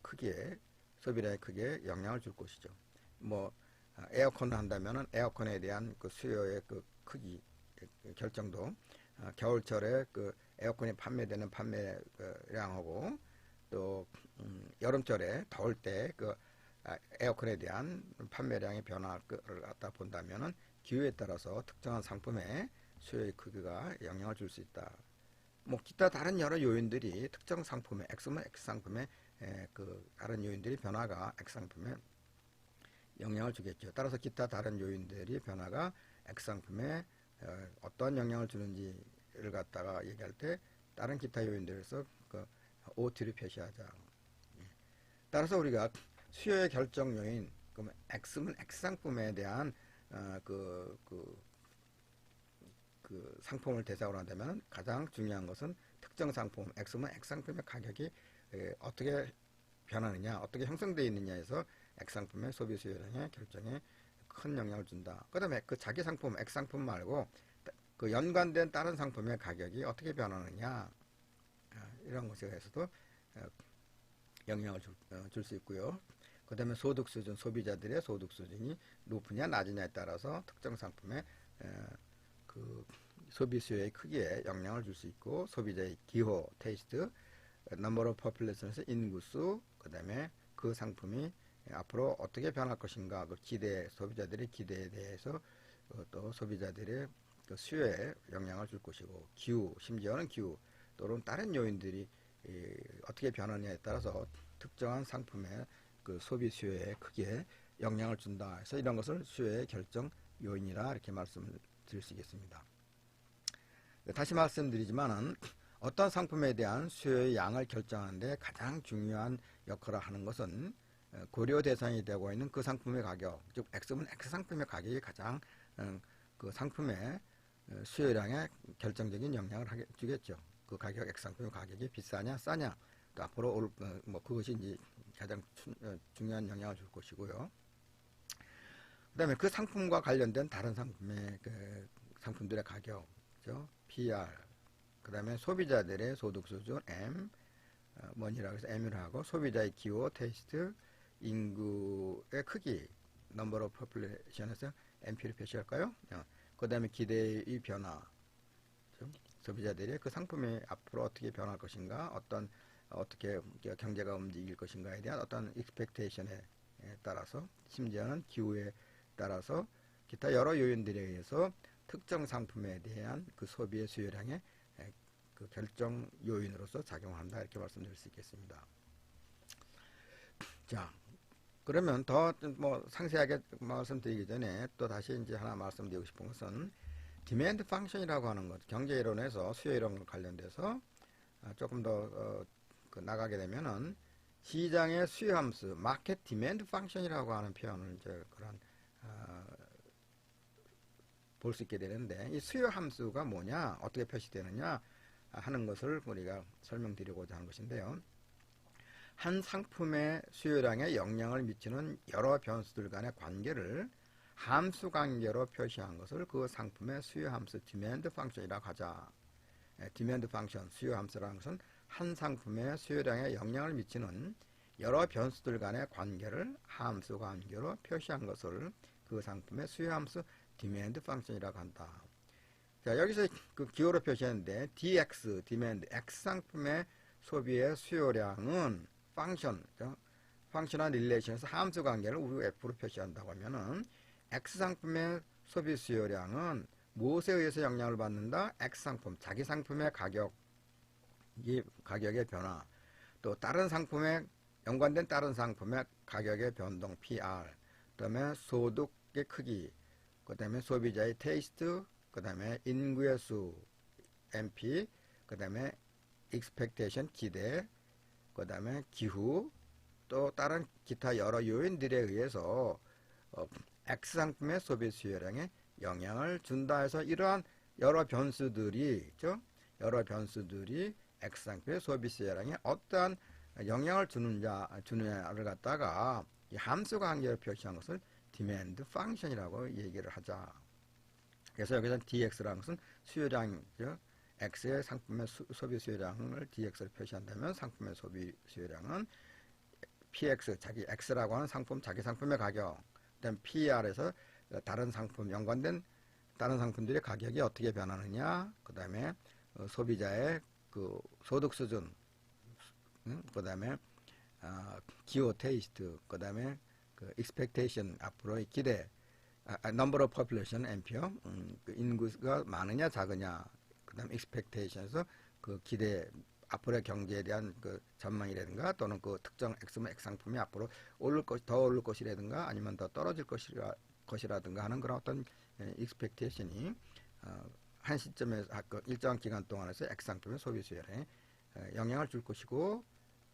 크게 소비량에 크게 영향을 줄 것이죠. 뭐 에어컨을 한다면은 에어컨에 대한 그 수요의 그 크기 결정도 겨울철에 그 에어컨이 판매되는 판매량하고 또 여름철에 더울 때 그 에어컨에 대한 판매량의 변화를 갖다 본다면은 기후에 따라서 특정한 상품의 수요의 크기가 영향을 줄 수 있다. 뭐 기타 다른 여러 요인들이 특정 상품의 X면 X 상품의 그 다른 요인들이 변화가 X 상품에 영향을 주겠죠. 따라서 기타 다른 요인들이 변화가 X 상품에 어떤 영향을 주는지를 갖다가 얘기할 때 다른 기타 요인들에서 그 OT를 표시하자. 따라서 우리가 수요의 결정 요인, 그러면 X면 X 상품에 대한 그 상품을 대상으로 한다면 가장 중요한 것은 특정 상품 X면 X 상품의 가격이 어떻게 변하느냐, 어떻게 형성되어 있느냐에서 X 상품의 소비 수요량의 결정에 큰 영향을 준다. 그 다음에 그 자기 상품 X 상품 말고 그 연관된 다른 상품의 가격이 어떻게 변하느냐, 이런 것에 대해서도 영향을 줄 수 있고요. 그 다음에 소득 수준, 소비자들의 소득 수준이 높으냐 낮으냐에 따라서 특정 상품의 그 소비 수요의 크기에 영향을 줄 수 있고, 소비자의 기호, 테이스트, 넘버 오브 퍼퓰레이션에서 인구수, 그 다음에 그 상품이 앞으로 어떻게 변할 것인가, 그 기대, 소비자들의 기대에 대해서 또 소비자들의 그 수요에 영향을 줄 것이고, 기후, 심지어는 기후 또는 다른 요인들이 어떻게 변하느냐에 따라서 특정한 상품의 그 소비 수요에 크게 영향을 준다 해서 이런 것을 수요의 결정 요인이라 이렇게 말씀을 드릴 수 있겠습니다. 다시 말씀드리지만은 어떤 상품에 대한 수요의 양을 결정하는데 가장 중요한 역할을 하는 것은 고려 대상이 되고 있는 그 상품의 가격, 즉 X면 X 상품의 가격이 가장 그 상품의 수요량에 결정적인 영향을 주겠죠. 그 가격, X 상품의 가격이 비싸냐 싸냐, 또 앞으로 뭐 그것이 이제 가장 중요한 영향을 줄 것이고요. 그다음에 그 상품과 관련된 다른 상품의 그 상품들의 가격, 그죠? PR, 그다음에 소비자들의 소득 수준 M, 뭐니라고 해서 M을 하고, 소비자의 기호, 테이스트, 인구의 크기, 넘버 오브 퍼퓰레이션에서 MP를 표시할까요? 그 다음에 기대의 변화, 소비자들의 그 상품이 앞으로 어떻게 변할 것인가, 어떻게 경제가 움직일 것인가에 대한 어떤 익스펙테이션에 따라서, 심지어는 기후에 따라서 기타 여러 요인들에 의해서 특정 상품에 대한 그 소비의 수요량에 그 결정 요인으로서 작용한다, 이렇게 말씀드릴 수 있겠습니다. 자, 그러면 더 뭐 상세하게 말씀드리기 전에 또 다시 이제 하나 말씀드리고 싶은 것은 디맨드 펑션이라고 하는 것, 경제 이론에서 수요 이론과 관련돼서 조금 더 나가게 되면은 시장의 수요 함수, 마켓 디맨드 펑션이라고 하는 표현을 이제 그런 볼 수 있게 되는데, 이 수요 함수가 뭐냐, 어떻게 표시되느냐 하는 것을 우리가 설명드리고자 하는 것인데요. 한 상품의 수요량에 영향을 미치는 여러 변수들 간의 관계를 함수 관계로 표시한 것을 그 상품의 수요 함수 디맨드 펑션이라고 하자. 디맨드 펑션, 수요 함수라는 것은 한 상품의 수요량에 영향을 미치는 여러 변수들 간의 관계를 함수 관계로 표시한 것을 그 상품의 수요 함수 디맨드 펑션이라고 한다. 자, 여기서 그 기호로 표시했는데 DX, 디맨드, X 상품의 소비의 수요량은 펑션, 펑션한 릴레이션에서 함수 관계를 우리 F로 표시한다고 하면은 X 상품의 소비 수요량은 무엇에 의해서 영향을 받는다? X 상품, 자기 상품의 가격의 변화, 또 다른 상품에 연관된 다른 상품의 가격의 변동 PR, 그 다음에 소득의 크기, 그 다음에 소비자의 테이스트, 그 다음에 인구의 수, MP, 그 다음에 expectation, 기대, 그 다음에 기후, 또 다른 기타 여러 요인들에 의해서 X 상품의 소비 수요량에 영향을 준다 해서 이러한 여러 변수들이 X 상품의 소비 수요량에 어떠한 영향을 주느냐를 갖다가 이 함수 관계로 표시한 것을 디맨드 펑션이라고 얘기를 하자. 그래서 여기서 DX라는 것은 수요량이죠. X의 상품의 소비 수요량을 DX로 표시한다면 상품의 소비 수요량은 PX, 자기 X라고 하는 상품, 자기 상품의 가격, 그다음 PR에서 다른 상품, 연관된 다른 상품들의 가격이 어떻게 변하느냐, 그 다음에 소비자의 그 소득 수준, 그 다음에 기호 테이스트, 그 다음에 그 expectation, 앞으로의 기대, number of population, NP요, 그 인구가 많으냐 작으냐, 그 다음 expectation에서 그 기대, 앞으로의 경제에 대한 그 전망이라든가 또는 그 특정 X 상품이 앞으로 더 오를 것이라든가 아니면 더 떨어질 것이라든가 하는 그런 어떤 expectation이 한 시점에서 그 일정한 기간 동안에서 X 상품의 소비 수요량에 영향을 줄 것이고,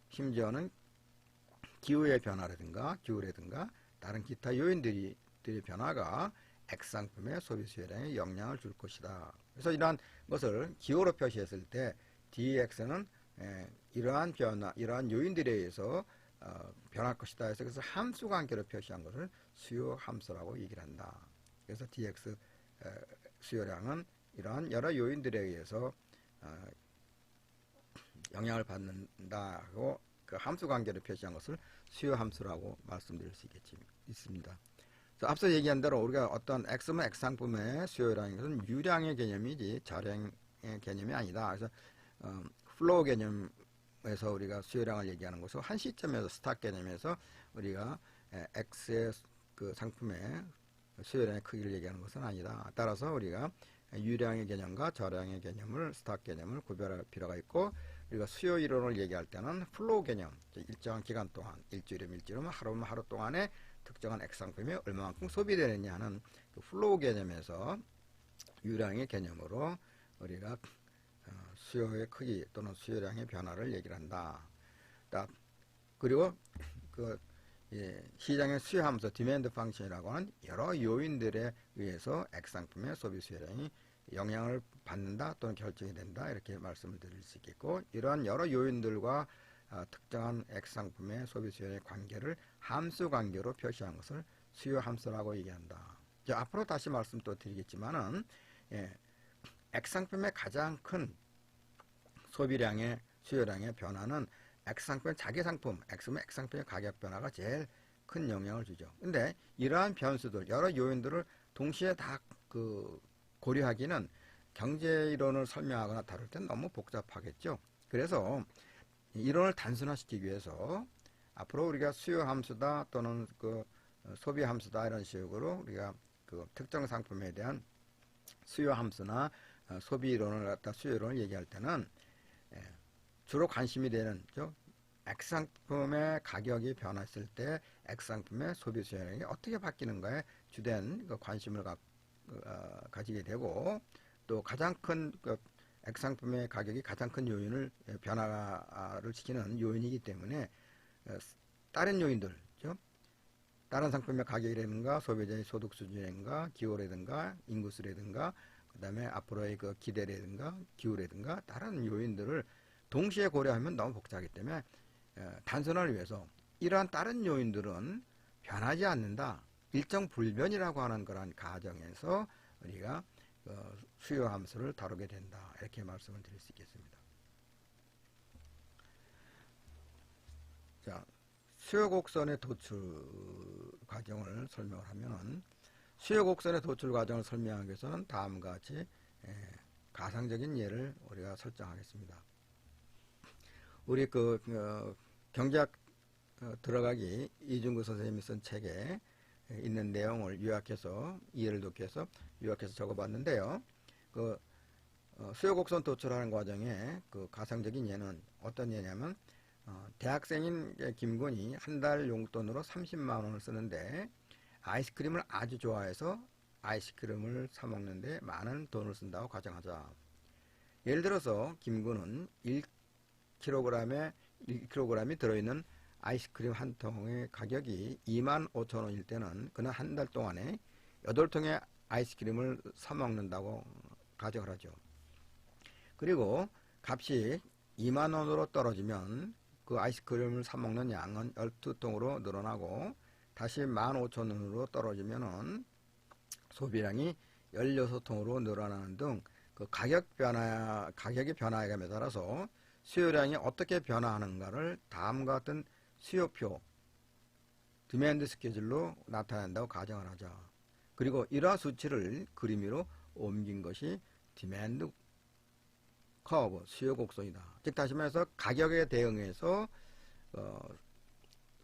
심지어는 기후의 변화라든가 기후라든가 다른 기타 요인들의 변화가 X 상품의 소비 수요량에 영향을 줄 것이다. 그래서 이러한 것을 기호로 표시했을 때 DX는 이러한 변화, 이러한 요인들에 의해서 변할 것이다 해서 그래서 함수 관계로 표시한 것을 수요 함수라고 얘기를 한다. 그래서 DX 수요량은 이러한 여러 요인들에 의해서 영향을 받는다고 그 함수 관계를 표시한 것을 수요 함수라고 말씀드릴 수 있습니다. 앞서 얘기한 대로 우리가 어떤 X면 X 상품의 수요량인 것은 유량의 개념이지 저량의 개념이 아니다. 그래서 플로우 개념에서 우리가 수요량을 얘기하는 것은 한 시점에서 스탁 개념에서 우리가 X의 그 상품의 수요량의 크기를 얘기하는 것은 아니다. 따라서 우리가 유량의 개념과 저량의 개념을 스탁 개념을 구별할 필요가 있고, 우리가 수요 이론을 얘기할 때는 플로우 개념, 일정한 기간 동안 일주일이면 하루면 하루 동안에 특정한 X 상품이 얼마만큼 소비되느냐 하는 그 플로우 개념에서 유량의 개념으로 우리가 수요의 크기 또는 수요량의 변화를 얘기를 한다. 그리고 그 시장의 수요 함수 디맨드 펑션이라고 하는 여러 요인들에 의해서 X 상품의 소비 수요량이 영향을 받는다 또는 결정이 된다, 이렇게 말씀을 드릴 수 있겠고, 이러한 여러 요인들과 특정한 X 상품의 소비 수요의 관계를 함수 관계로 표시한 것을 수요 함수라고 얘기한다. 이제 앞으로 다시 말씀 또 드리겠지만은 X 상품의 가장 큰 소비량의 수요량의 변화는 X 상품의 자기 상품, X면 X 상품의 가격 변화가 제일 큰 영향을 주죠. 근데 이러한 변수들, 여러 요인들을 동시에 다 고려하기는 경제 이론을 설명하거나 다룰 땐 너무 복잡하겠죠. 그래서 이론을 단순화시키기 위해서 앞으로 우리가 수요 함수다 또는 그 소비 함수다 이런 식으로 우리가 그 특정 상품에 대한 수요 함수나 소비 이론을 갖다 수요 이론을 얘기할 때는 주로 관심이 되는 X 상품의 가격이 변했을 때 X 상품의 소비 수요량이 어떻게 바뀌는가에 주된 관심을 가지게 되고, 또 가장 큰 X 상품의 가격이 가장 큰 요인을 변화를 시키는 요인이기 때문에 다른 요인들, 다른 상품의 가격이라든가 소비자의 소득 수준이라든가 기호라든가 인구수라든가 그 다음에 앞으로의 그 기대라든가 기후라든가 다른 요인들을 동시에 고려하면 너무 복잡하기 때문에 단순화를 위해서 이러한 다른 요인들은 변하지 않는다. 일정 불변이라고 하는 그런 가정에서 우리가 수요 함수를 다루게 된다. 이렇게 말씀을 드릴 수 있겠습니다. 자, 수요 곡선의 도출 과정을 설명을 하면은 수요 곡선의 도출 과정을 설명하기 위해서는 다음과 같이 가상적인 예를 우리가 설정하겠습니다. 우리 경제학 들어가기 이중구 선생님이 쓴 책에 있는 내용을 요약해서 이해를 돕기 위해서 요약해서 적어봤는데요. 수요 곡선 도출하는 과정에 가상적인 예는 어떤 예냐면 대학생인 김군이 한 달 용돈으로 30만 원을 쓰는데 아이스크림을 아주 좋아해서 아이스크림을 사 먹는데 많은 돈을 쓴다고 가정하자. 예를 들어서 김군은 1kg이 들어있는 아이스크림 한 통의 가격이 25,000원일 때는 그는 한 달 동안에 8통의 아이스크림을 사 먹는다고 가정을 하죠. 그리고 값이 2만 원으로 떨어지면 그 아이스크림을 사 먹는 양은 12통으로 늘어나고 다시 15,000원으로 떨어지면은 소비량이 16통으로 늘어나는 등 그 가격의 변화감에 따라서 수요량이 어떻게 변화하는가를 다음과 같은 수요표, 디맨드 스케줄로 나타낸다고 가정을 하자. 그리고 이러한 수치를 그림 위로 옮긴 것이 디맨드 커브, 수요 곡선이다. 즉 다시 말해서 가격에 대응해서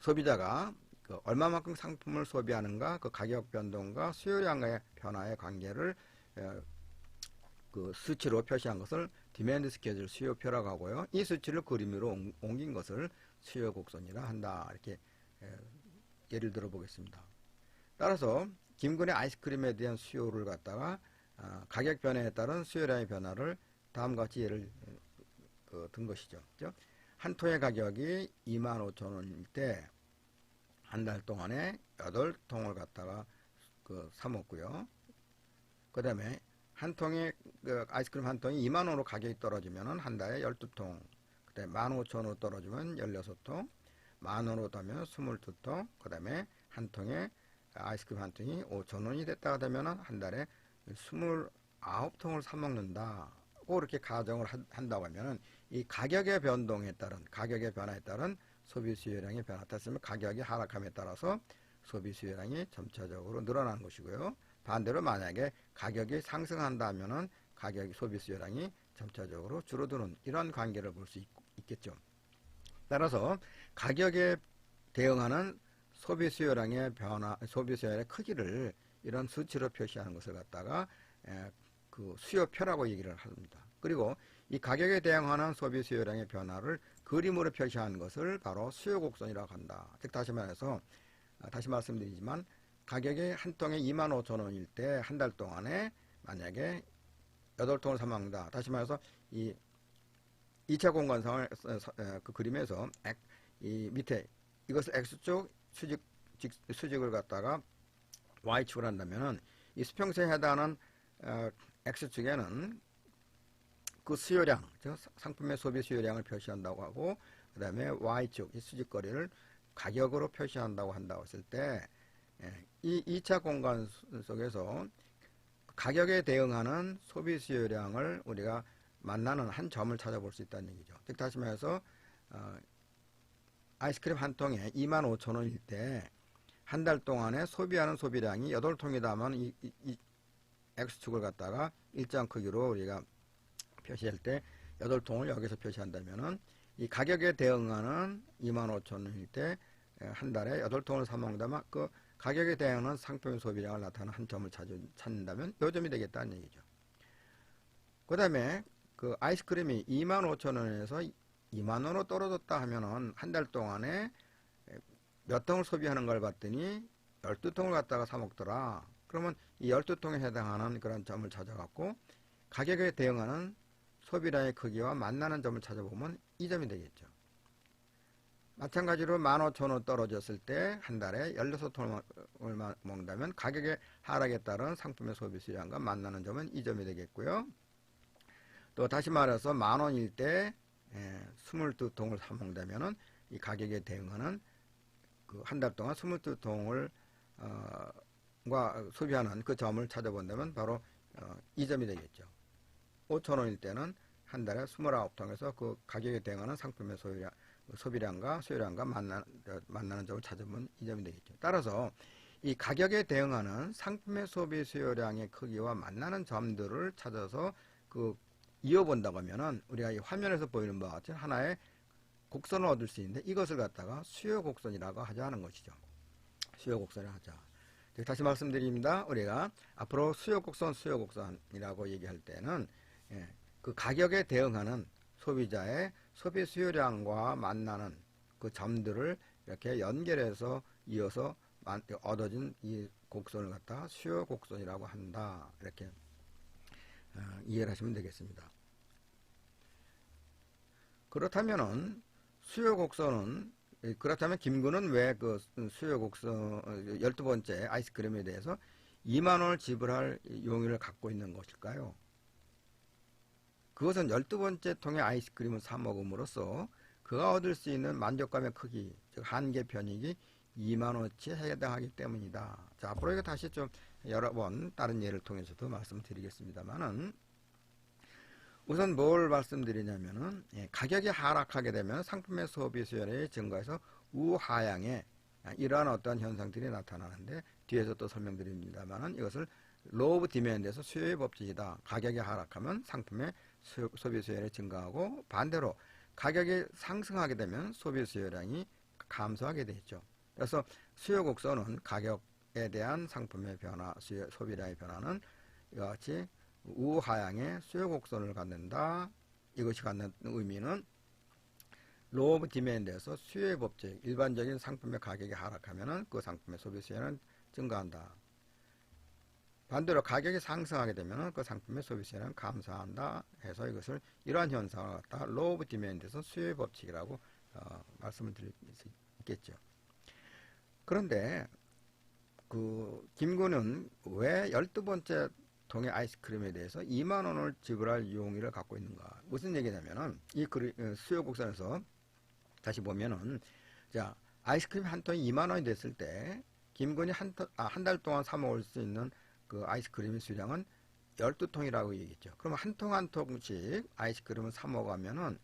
소비자가 얼마만큼 상품을 소비하는가, 그 가격 변동과 수요량의 변화의 관계를 수치로 표시한 것을 디맨드 스케줄 수요표라고 하고요. 이 수치를 그림으로 옮긴 것을 수요 곡선이라 한다. 이렇게 예를 들어 보겠습니다. 따라서 김군의 아이스크림에 대한 수요를 갖다가 가격 변화에 따른 수요량의 변화를 다음과 같이 예를 든 것이죠. 한 통의 가격이 25,000원일 때 한 달 동안에 8통을 갖다가 사 먹고요. 그 다음에 한 통의 아이스크림 한 통이 2만 원으로 가격이 떨어지면 한 달에 12통, 그때 15,000원으로 떨어지면 16통, 만 원으로 따면 22통, 그 다음에 한 통에 아이스크림 한 통이 5,000원이 됐다가 되면 한 달에 29통을 사 먹는다. 그렇게 가정을 한다고 하면은 이 가격의 변동에 따른, 가격의 변화에 따른 소비 수요량의 변화, 따르면 가격이 하락함에 따라서 소비 수요량이 점차적으로 늘어나는 것이고요. 반대로 만약에 가격이 상승한다면은 가격 소비 수요량이 점차적으로 줄어드는 이런 관계를 볼 수 있겠죠. 따라서 가격에 대응하는 소비 수요량의 변화, 소비 수요량의 크기를 이런 수치로 표시하는 것을 갖다가 수요표라고 얘기를 합니다. 그리고 이 가격에 대응하는 소비 수요량의 변화를 그림으로 표시하는 것을 바로 수요 곡선이라고 한다. 즉 다시 말해서 다시 말씀드리지만 가격이 한 통에 25,000원일 때 한 달 동안에 만약에 8통을 사 먹는다. 다시 말해서 이 2차 공간상을 그 그림에서 이 밑에 이것을 X축 수직을 갖다가 Y축을 한다면은 이 수평선에 해당하는 X축에는 그 수요량, 즉 상품의 소비 수요량을 표시한다고 하고, 그 다음에 Y축, 이 수직거리를 가격으로 표시한다고 한다고 했을 때, 이 2차 공간 속에서 가격에 대응하는 소비 수요량을 우리가 만나는 한 점을 찾아볼 수 있다는 얘기죠. 즉 다시 말해서 아이스크림 한 통에 25,000원일 때 한 달 동안에 소비하는 소비량이 8통이다 하면 이 X축을 갖다가 일정 크기로 우리가 표시할 때 8통을 여기서 표시한다면은 이 가격에 대응하는 25,000원일 때 한 달에 8통을 사 먹는다면 그 가격에 대응하는 상품의 소비량을 나타내는 한 점을 찾는다면 요 점이 되겠다는 얘기죠. 그 다음에 그 아이스크림이 25,000원에서 2만원으로 떨어졌다 하면은 한 달 동안에 몇 통을 소비하는 걸 봤더니 12통을 갖다가 사 먹더라. 그러면 이 12통에 해당하는 그런 점을 찾아갖고 가격에 대응하는 소비량의 크기와 만나는 점을 찾아보면 이 점이 되겠죠. 마찬가지로 15,000원 떨어졌을 때 한 달에 16통을 먹는다면 가격의 하락에 따른 상품의 소비 수량과 만나는 점은 이 점이 되겠고요. 또 다시 말해서 10,000원일 때 22통을 사 먹는다면 이 가격에 대응하는 그 한 달 동안 22통을 소비하는 그 점을 찾아본다면 바로 이 점이 되겠죠. 5,000원일 때는 한 달에 29통에서 그 가격에 대응하는 상품의 소비량과 수요량과 만나는 점을 찾아보면 이 점이 되겠죠. 따라서 이 가격에 대응하는 상품의 소비 수요량의 크기와 만나는 점들을 찾아서 그 이어본다고 하면은 우리가 이 화면에서 보이는 바와 같이 하나의 곡선을 얻을 수 있는데 이것을 갖다가 수요 곡선이라고 하자는 것이죠. 수요 곡선을 하자. 다시 말씀드립니다. 우리가 앞으로 수요 곡선이라고 얘기할 때는 그 가격에 대응하는 소비자의 소비 수요량과 만나는 그 점들을 이렇게 연결해서 이어서 얻어진 이 곡선을 갖다가 수요 곡선이라고 한다. 이렇게 이해를 하시면 되겠습니다. 그렇다면은 수요 곡선은 그렇다면 김구는 왜 그 수요 곡선 12번째 아이스크림에 대해서 2만원을 지불할 용의를 갖고 있는 것일까요? 그것은 12번째 통의 아이스크림을 사 먹음으로써 그가 얻을 수 있는 만족감의 크기, 즉 한계 편익이 2만원어치에 해당하기 때문이다. 자, 앞으로 이거 다시 좀 여러 번 다른 예를 통해서도 말씀드리겠습니다만은 우선 뭘 말씀드리냐면은 가격이 하락하게 되면 상품의 소비 수요량이 증가해서 우하향에 이러한 어떤 현상들이 나타나는데 뒤에서 또 설명드립니다만은 이것을 로우 오브 디맨드에서 수요의 법칙이다. 가격이 하락하면 상품의 소비 수요량이 증가하고 반대로 가격이 상승하게 되면 소비 수요량이 감소하게 되죠. 그래서 수요 곡선은 가격에 대한 상품의 변화, 소비량의 변화는 이와 같이 우하향의 수요 곡선을 갖는다. 이것이 갖는 의미는 로우 오브 디맨드에서 수요의 법칙, 일반적인 상품의 가격이 하락하면 그 상품의 소비 수요는 증가한다. 반대로 가격이 상승하게 되면 그 상품의 소비 수요는 감소한다 해서 이것을 이러한 현상을 갖다 로우 오브 디맨드에서 수요의 법칙이라고 말씀을 드릴 수 있겠죠. 그런데 그 김구는 왜 12번째 통의 아이스크림에 대해서 2만원을 지불할 용의를 갖고 있는가? 무슨 얘기냐면은 이 수요 곡선에서 다시 보면은 자, 아이스크림 한 통이 2만원이 됐을 때 김군이 한 달 동안 사 먹을 수 있는 그 아이스크림의 수량은 12통이라고 얘기했죠. 그럼 한 통 한 통씩 아이스크림을 사 먹으면은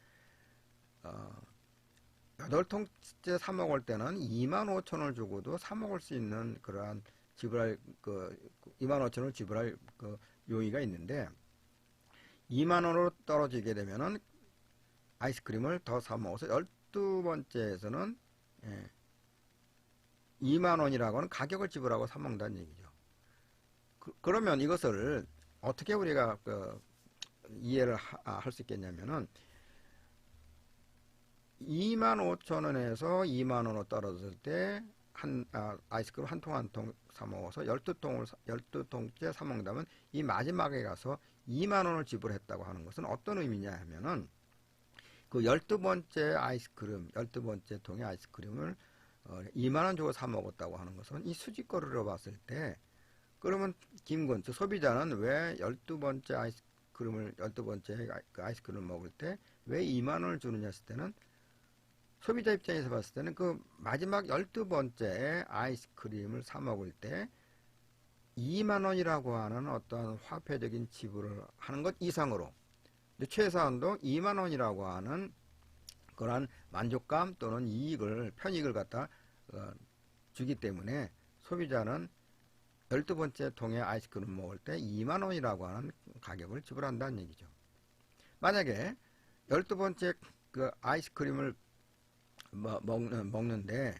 8통째 사 먹을 때는 25,000원을 주고도 사 먹을 수 있는 그러한 지불할 25,000원을 지불할 그 용의가 있는데 2만원으로 떨어지게 되면은 아이스크림을 더 사 먹어서 12번째에서는 2만원이라고는 가격을 지불하고 사 먹는다는 얘기죠. 그러면 이것을 어떻게 우리가 이해를 할 수 있겠냐면은 25,000원에서 2만원으로 떨어졌을 때 아이스크림 한 통 한 통 사 먹어서 12통째 사 먹는다면 이 마지막에 가서 2만원을 지불했다고 하는 것은 어떤 의미냐 하면은 그 12번째 아이스크림, 12번째 통의 아이스크림을 2만원 주고 사 먹었다고 하는 것은 이 수직거리로 봤을 때 그러면 김군, 즉 소비자는 왜 12번째 아이스크림을 먹을 때 왜 2만원을 주느냐 했을 때는 소비자 입장에서 봤을 때는 그 마지막 12번째 아이스크림을 사 먹을 때 2만원이라고 하는 어떤 화폐적인 지불을 하는 것 이상으로 최소한도 2만원이라고 하는 그러한 만족감 또는 편익을 갖다 주기 때문에 소비자는 12번째 통의 아이스크림을 먹을 때 2만원이라고 하는 가격을 지불한다는 얘기죠. 만약에 12번째 그 아이스크림을 먹는데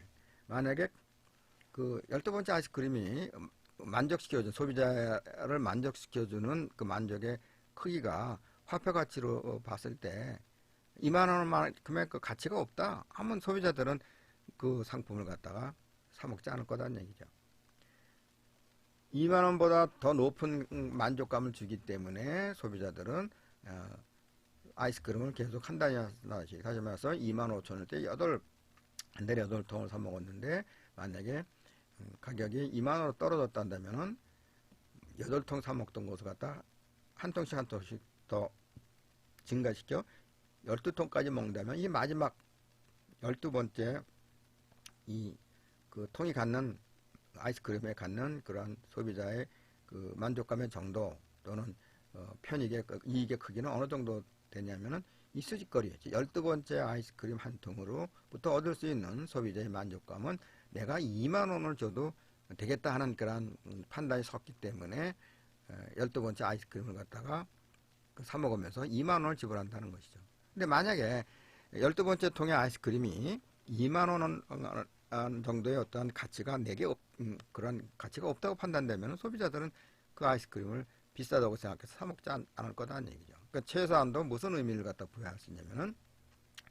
만약에 그 12번째 아이스크림이 소비자를 만족시켜주는 그 만족의 크기가 화폐 가치로 봤을 때 2만원만큼의 그 가치가 없다 하면 소비자들은 그 상품을 갖다가 사 먹지 않을 거다는 얘기죠. 2만원보다 더 높은 만족감을 주기 때문에 소비자들은 아이스크림을 계속 한 달에 하나씩, 다시 말해서 25,000원 때 한 달에 8통을 사 먹었는데 만약에 가격이 2만원으로 떨어졌다 한다면은 8통 사 먹던 것을 갖다 한 통씩 더 증가시켜 12통까지 먹는다면 이 마지막 12번째, 그 통이 갖는, 아이스크림에 갖는 그러한 소비자의 그 만족감의 정도 또는 이익의 크기는 어느 정도 되냐면은 이 수직거리, 12번째 아이스크림 한 통으로부터 얻을 수 있는 소비자의 만족감은 내가 2만 원을 줘도 되겠다 하는 그런 판단이 섰기 때문에 12번째 아이스크림을 갖다가 사 먹으면서 2만 원을 지불한다는 것이죠. 근데 만약에 12번째 통의 아이스크림이 2만 원 정도의 어떠한 가치가 그런 가치가 없다고 판단되면 소비자들은 그 아이스크림을 비싸다고 생각해서 사 먹지 않을 거다는 얘기죠. 그러니까 최소한도 무슨 의미를 갖다 부여할 수 있냐면은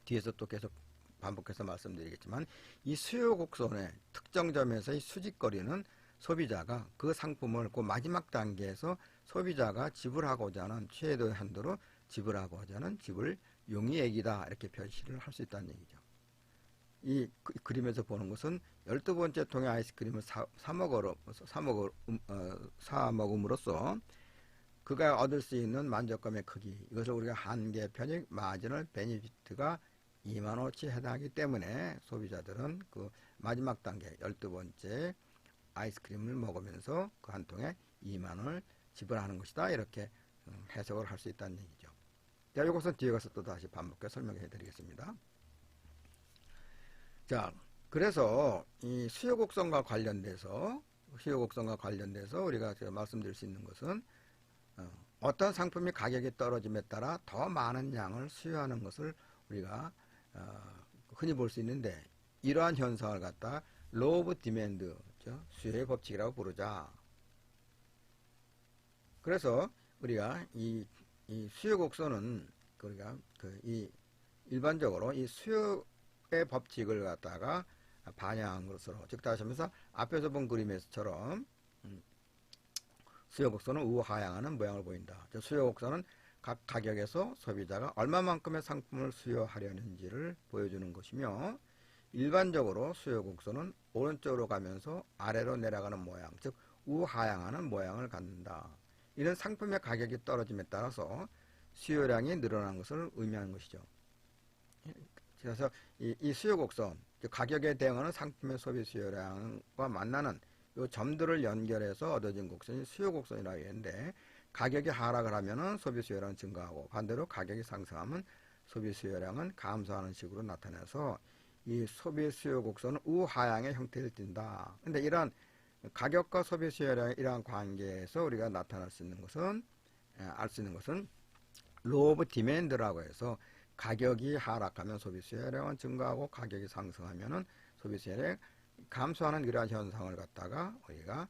뒤에서 또 계속 반복해서 말씀드리겠지만 이 수요 곡선의 특정점에서의 수직거리는 소비자가 그 상품을 그 마지막 단계에서 소비자가 지불하고자 하는 최대의 한도로 지불하고자 하는 지불 용의액이다 이렇게 표시를 할 수 있다는 얘기죠. 이 그림에서 보는 것은 12번째 통의 아이스크림을 사 먹음으로써 그가 얻을 수 있는 만족감의 크기, 이것을 우리가 한계 편익 마지널 베니피트가 2만 원어치 해당하기 때문에 소비자들은 그 마지막 단계 12번째 아이스크림을 먹으면서 그 한 통에 2만 원을 지불하는 것이다 이렇게 해석을 할 수 있다는 얘기죠. 자, 이것은 뒤에 가서 또 다시 반복해 설명해 드리겠습니다. 자, 그래서 이 수요 곡선과 관련돼서 우리가 말씀드릴 수 있는 것은 어떤 상품이 가격이 떨어짐에 따라 더 많은 양을 수요하는 것을 우리가 흔히 볼 수 있는데, 이러한 현상을 갖다 Law of Demand, 수요의 법칙이라고 부르자. 그래서 우리가 이 수요 곡선은 우리가 일반적으로 이 수요의 법칙을 갖다가 반영한 것으로, 즉 다시 하면서 앞에서 본 그림에서처럼 수요 곡선은 우하향하는 모양을 보인다. 수요 곡선은 각 가격에서 소비자가 얼마만큼의 상품을 수요하려는지를 보여주는 것이며, 일반적으로 수요 곡선은 오른쪽으로 가면서 아래로 내려가는 모양, 즉 우하향하는 모양을 갖는다. 이런 상품의 가격이 떨어짐에 따라서 수요량이 늘어나는 것을 의미하는 것이죠. 그래서 이 수요 곡선, 가격에 대응하는 상품의 소비 수요량과 만나는 이 점들을 연결해서 얻어진 곡선이 수요 곡선이라고 하는데, 가격이 하락을 하면은 소비 수요량은 증가하고 반대로 가격이 상승하면 소비 수요량은 감소하는 식으로 나타나서 이 소비 수요 곡선은 우하향의 형태를 띈다. 근데 이러한 가격과 소비 수요량의 이러한 관계에서 우리가 나타날 수 있는 것은, 알 수 있는 것은 Law of Demand라고 해서 가격이 하락하면 소비 수요량은 증가하고 가격이 상승하면은 소비 수요량이 감소하는 이러한 현상을 갖다가 우리가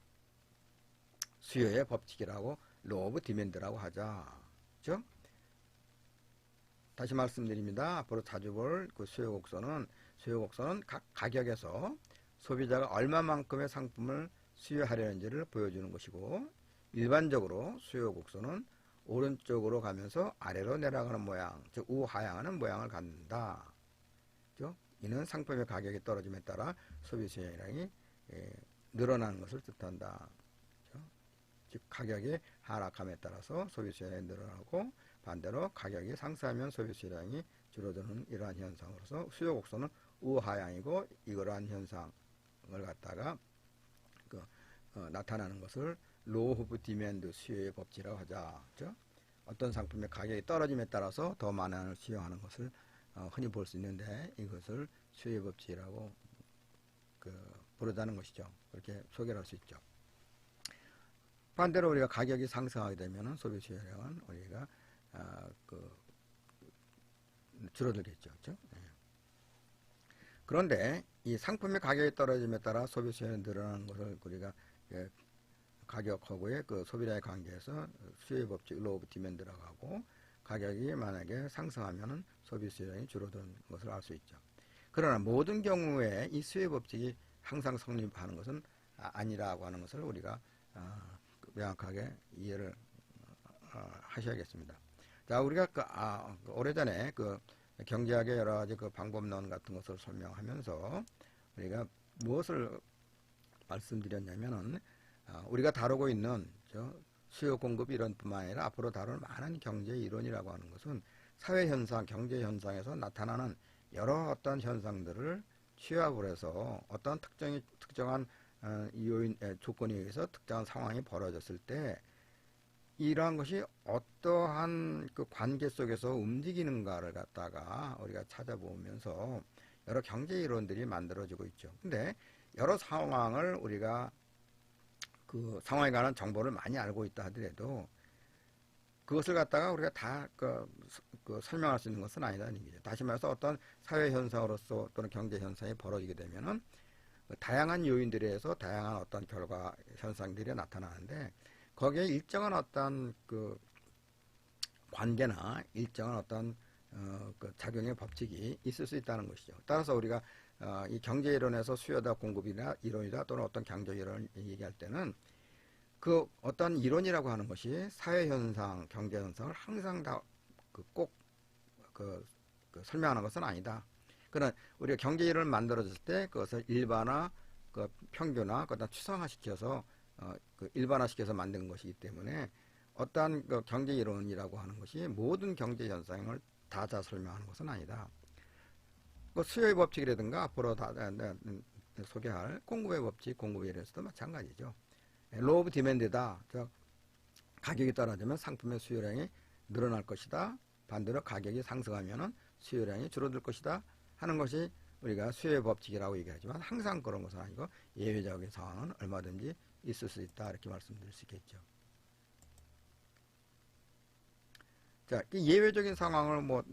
수요의 법칙이라고 Law of Demand라고 하자. 그죠? 다시 말씀드립니다. 앞으로 자주 볼 그 수요 곡선은 각 가격에서 소비자가 얼마만큼의 상품을 수요하려는지를 보여주는 것이고, 일반적으로 수요 곡선은 오른쪽으로 가면서 아래로 내려가는 모양, 즉 우하향하는 모양을 갖는다. 그죠? 이는 상품의 가격이 떨어짐에 따라 소비 수요량이 늘어나는 것을 뜻한다. 그죠? 즉 가격이 하락함에 따라서 소비 수요량이 늘어나고 반대로 가격이 상승하면 소비 수요량이 줄어드는 이러한 현상으로서 수요 곡선은 우하향이고, 이러한 현상을 갖다가 나타나는 것을 Law of Demand, 수요의 법칙이라고 하자. 그렇죠? 어떤 상품의 가격이 떨어짐에 따라서 더 많은 수요하는 것을 흔히 볼 수 있는데, 이것을 수요의 법칙이라고 부르다는 것이죠. 그렇게 소개를 할 수 있죠. 반대로 우리가 가격이 상승하게 되면 소비 수요량은 우리가 줄어들겠죠. 그렇죠? 네. 그런데 이 상품의 가격이 떨어짐에 따라 소비 수요량이 늘어나는 것을 우리가 가격하고의 그 소비량의 관계에서 수요의 법칙 Law of Demand라고 하고, 가격이 만약에 상승하면은 소비 수요량이 줄어드는 것을 알 수 있죠. 그러나 모든 경우에 이 수요의 법칙이 항상 성립하는 것은 아니라고 하는 것을 우리가 명확하게 이해를 하셔야겠습니다. 자, 우리가 오래전에 경제학의 여러 가지 방법론 같은 것을 설명하면서 우리가 무엇을 말씀드렸냐면은, 우리가 다루고 있는 수요 공급 이론뿐만 아니라 앞으로 다룰 많은 경제 이론이라고 하는 것은 사회 현상, 경제 현상에서 나타나는 여러 어떤 현상들을 취합을 해서 어떤 특정한 조건에 의해서 특정한 상황이 벌어졌을 때 이러한 것이 어떠한 그 관계 속에서 움직이는가를 갖다가 우리가 찾아보면서 여러 경제 이론들이 만들어지고 있죠. 근데 여러 상황을 우리가 그 상황에 관한 정보를 많이 알고 있다 하더라도 그것을 갖다가 우리가 다 설명할 수 있는 것은 아니라는 얘기죠. 다시 말해서 어떤 사회 현상으로서 또는 경제 현상이 벌어지게 되면은 다양한 요인들에 의해서 다양한 어떤 결과 현상들이 나타나는데 거기에 일정한 어떤 그 관계나 일정한 어떤 그 작용의 법칙이 있을 수 있다는 것이죠. 따라서 우리가 이 경제 이론에서 수요다 공급이나 이론이다 또는 어떤 경제 이론을 얘기할 때는 그 어떤 이론이라고 하는 것이 사회 현상, 경제 현상을 항상 다 꼭 설명하는 것은 아니다. 그러나 우리가 경제 이론을 만들어졌을 때 그것을 일반화, 그 평균화, 그다음 추상화시켜서 일반화시켜서 만든 것이기 때문에 어떠한 그 경제 이론이라고 하는 것이 모든 경제 현상을 다 설명하는 것은 아니다. 그 수요의 법칙이라든가 앞으로 소개할 공급의 법칙, 공급에 대해서도 마찬가지죠. 로우 오브 디맨드다. 가격이 떨어지면 상품의 수요량이 늘어날 것이다. 반대로 가격이 상승하면 수요량이 줄어들 것이다 하는 것이 우리가 수요의 법칙이라고 얘기하지만 항상 그런 것은 아니고 예외적인 상황은 얼마든지 있을 수 있다 이렇게 말씀드릴 수 있겠죠. 자, 이 예외적인 상황을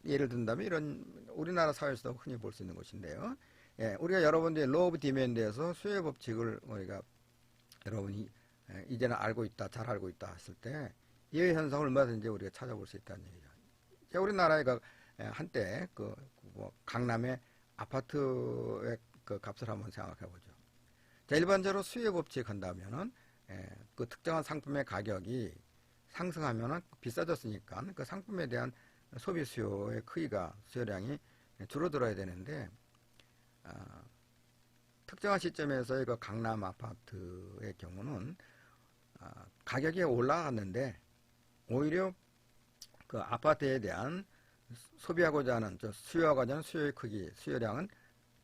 예를 든다면 이런 우리나라 사회에서도 흔히 볼 수 있는 것인데요. 예, 우리가 여러분들이 로우 오브 디맨드에서 수요의 법칙을 우리가 여러분이 이제는 알고 있다, 잘 알고 있다 했을 때 예외 현상을 얼마든지 우리가 찾아볼 수 있다는 얘기죠. 자, 우리나라에 한때 강남의 아파트의 그 값을 한번 생각해 보죠. 자, 일반적으로 수요 법칙 한다면은 그 특정한 상품의 가격이 상승하면은 비싸졌으니까 그 상품에 대한 소비 수요의 크기가 수요량이 줄어들어야 되는데 특정한 시점에서의 그 강남 아파트의 경우는 가격이 올라갔는데 오히려 그 아파트에 대한 소비하고자 하는 수요하고자 하는 수요의 크기, 수요량은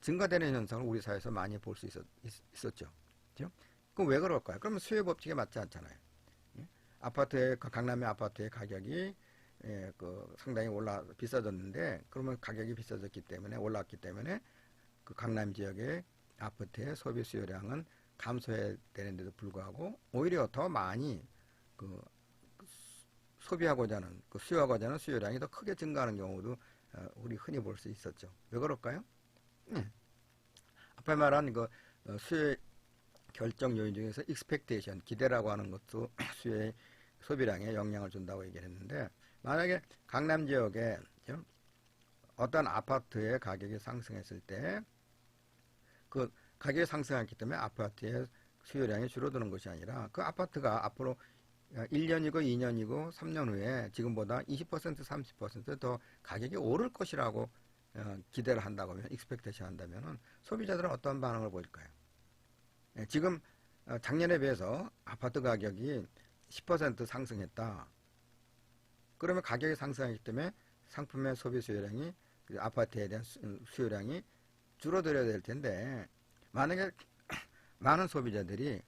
증가되는 현상을 우리 사회에서 많이 볼 수 있었죠. 그죠? 그럼 왜 그럴까요? 그러면 수요 법칙에 맞지 않잖아요. 강남의 아파트의 가격이 상당히 비싸졌는데 그러면 가격이 비싸졌기 때문에 올랐기 때문에 그 강남 지역의 아파트의 소비 수요량은 감소해야 되는데도 불구하고 오히려 더 많이 소비하고자 하는 수요하고자 하는 수요량이 더 크게 증가하는 경우도 우리 흔히 볼 수 있었죠. 왜 그럴까요? 앞에 말한 수요의 결정 요인 중에서 expectation, 기대라고 하는 것도 수요의 소비량에 영향을 준다고 얘기를 했는데 만약에 강남 지역에 어떤 아파트의 가격이 상승했을 때 그 가격이 상승했기 때문에 아파트의 수요량이 줄어드는 것이 아니라 그 아파트가 앞으로 1년이고 2년이고 3년 후에 지금보다 20% 30% 가격이 오를 것이라고 기대를 한다고 하면 익스펙테이션 한다면 소비자들은 어떤 반응을 보일까요? 지금 작년에 비해서 아파트 가격이 10% 상승했다. 그러면 가격이 상승하기 때문에 상품의 소비 수요량이 아파트에 대한 수요량이 줄어들어야 될 텐데 만약에 많은 소비자들이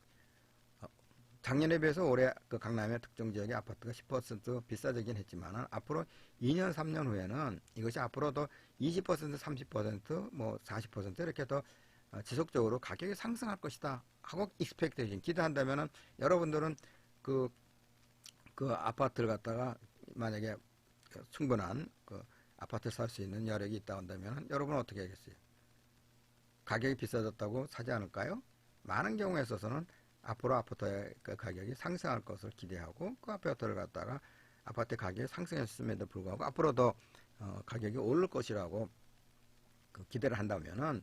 작년에 비해서 올해 그 강남의 특정 지역의 아파트가 10% 비싸지긴 했지만 앞으로 2년 3년 후에는 이것이 앞으로도 20% 30% 40% 이렇게 더 지속적으로 가격이 상승할 것이다 하고 익스펙테이션 기대한다면은 여러분들은 그 아파트를 갖다가 만약에 충분한 아파트를 살 수 있는 여력이 있다 한다면 여러분은 어떻게 하겠어요? 가격이 비싸졌다고 사지 않을까요? 많은 경우에 있어서는 앞으로 아파트의 가격이 상승할 것을 기대하고 그 아파트를 갖다가 아파트 가격이 상승했음에도 불구하고 앞으로 더 가격이 오를 것이라고 기대를 한다면은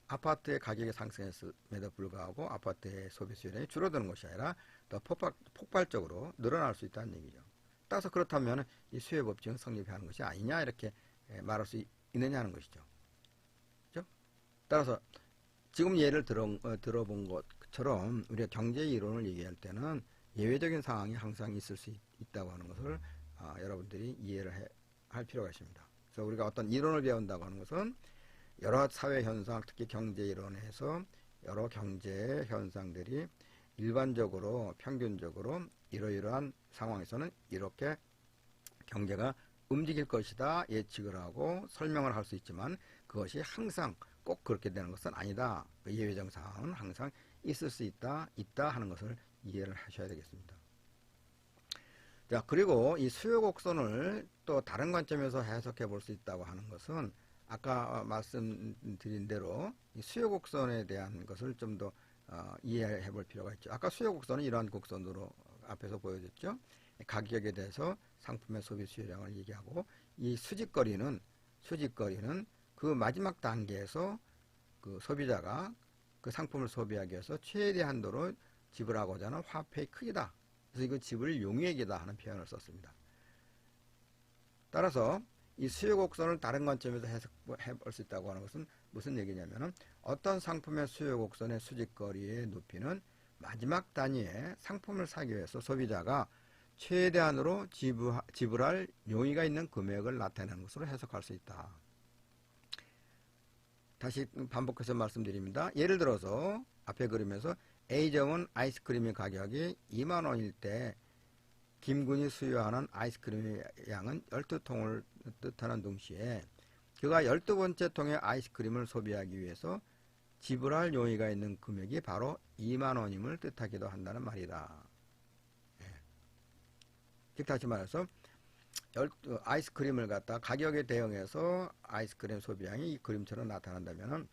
아파트의 가격이 상승했음에도 불구하고 아파트의 소비 수요량이 줄어드는 것이 아니라 더 폭발적으로 늘어날 수 있다는 얘기죠. 따라서 그렇다면 이 수요 법칙은 성립하는 것이 아니냐 이렇게 말할 수 있느냐 하는 것이죠. 그렇죠? 따라서 지금 예를 들어본 것처럼 우리가 경제 이론을 얘기할 때는 예외적인 상황이 항상 있을 수 있다고 하는 것을 여러분들이 이해를 할 필요가 있습니다. 그래서 우리가 어떤 이론을 배운다고 하는 것은 여러 사회 현상, 특히 경제 이론에서 여러 경제 현상들이 일반적으로 평균적으로 이러이러한 상황에서는 이렇게 경제가 움직일 것이다 예측을 하고 설명을 할 수 있지만 그것이 항상 꼭 그렇게 되는 것은 아니다. 예외적 상황은 항상 있을 수 있다 하는 것을 이해를 하셔야 되겠습니다. 자, 그리고 이 수요 곡선을 또 다른 관점에서 해석해 볼 수 있다고 하는 것은 아까 말씀드린 대로 이 수요 곡선에 대한 것을 좀 더 이해해 볼 필요가 있죠. 아까 수요 곡선은 이러한 곡선으로 앞에서 보여줬죠. 가격에 대해서 상품의 소비 수요량을 얘기하고 이 수직거리는 그 마지막 단계에서 그 소비자가 그 상품을 소비하기 위해서 최대 한도로 지불하고자 하는 화폐의 크기다. 그래서 이거 지불 용의액이다 하는 표현을 썼습니다. 따라서 이 수요 곡선을 다른 관점에서 해석해 볼 수 있다고 하는 것은 무슨 얘기냐면은 어떤 상품의 수요 곡선의 수직거리의 높이는 마지막 단위에 상품을 사기 위해서 소비자가 최대한으로 지불할 용의가 있는 금액을 나타내는 것으로 해석할 수 있다. 다시 반복해서 말씀드립니다. 예를 들어서 앞에 그림에서 A점은 아이스크림의 가격이 2만원일 때 김군이 수요하는 아이스크림의 양은 12통을 뜻하는 동시에 그가 12번째 통의 아이스크림을 소비하기 위해서 지불할 용의가 있는 금액이 바로 2만원임을 뜻하기도 한다는 말이다. 즉 다시 말해서 아이스크림을 갖다 가격에 대응해서 아이스크림 소비량이 이 그림처럼 나타난다면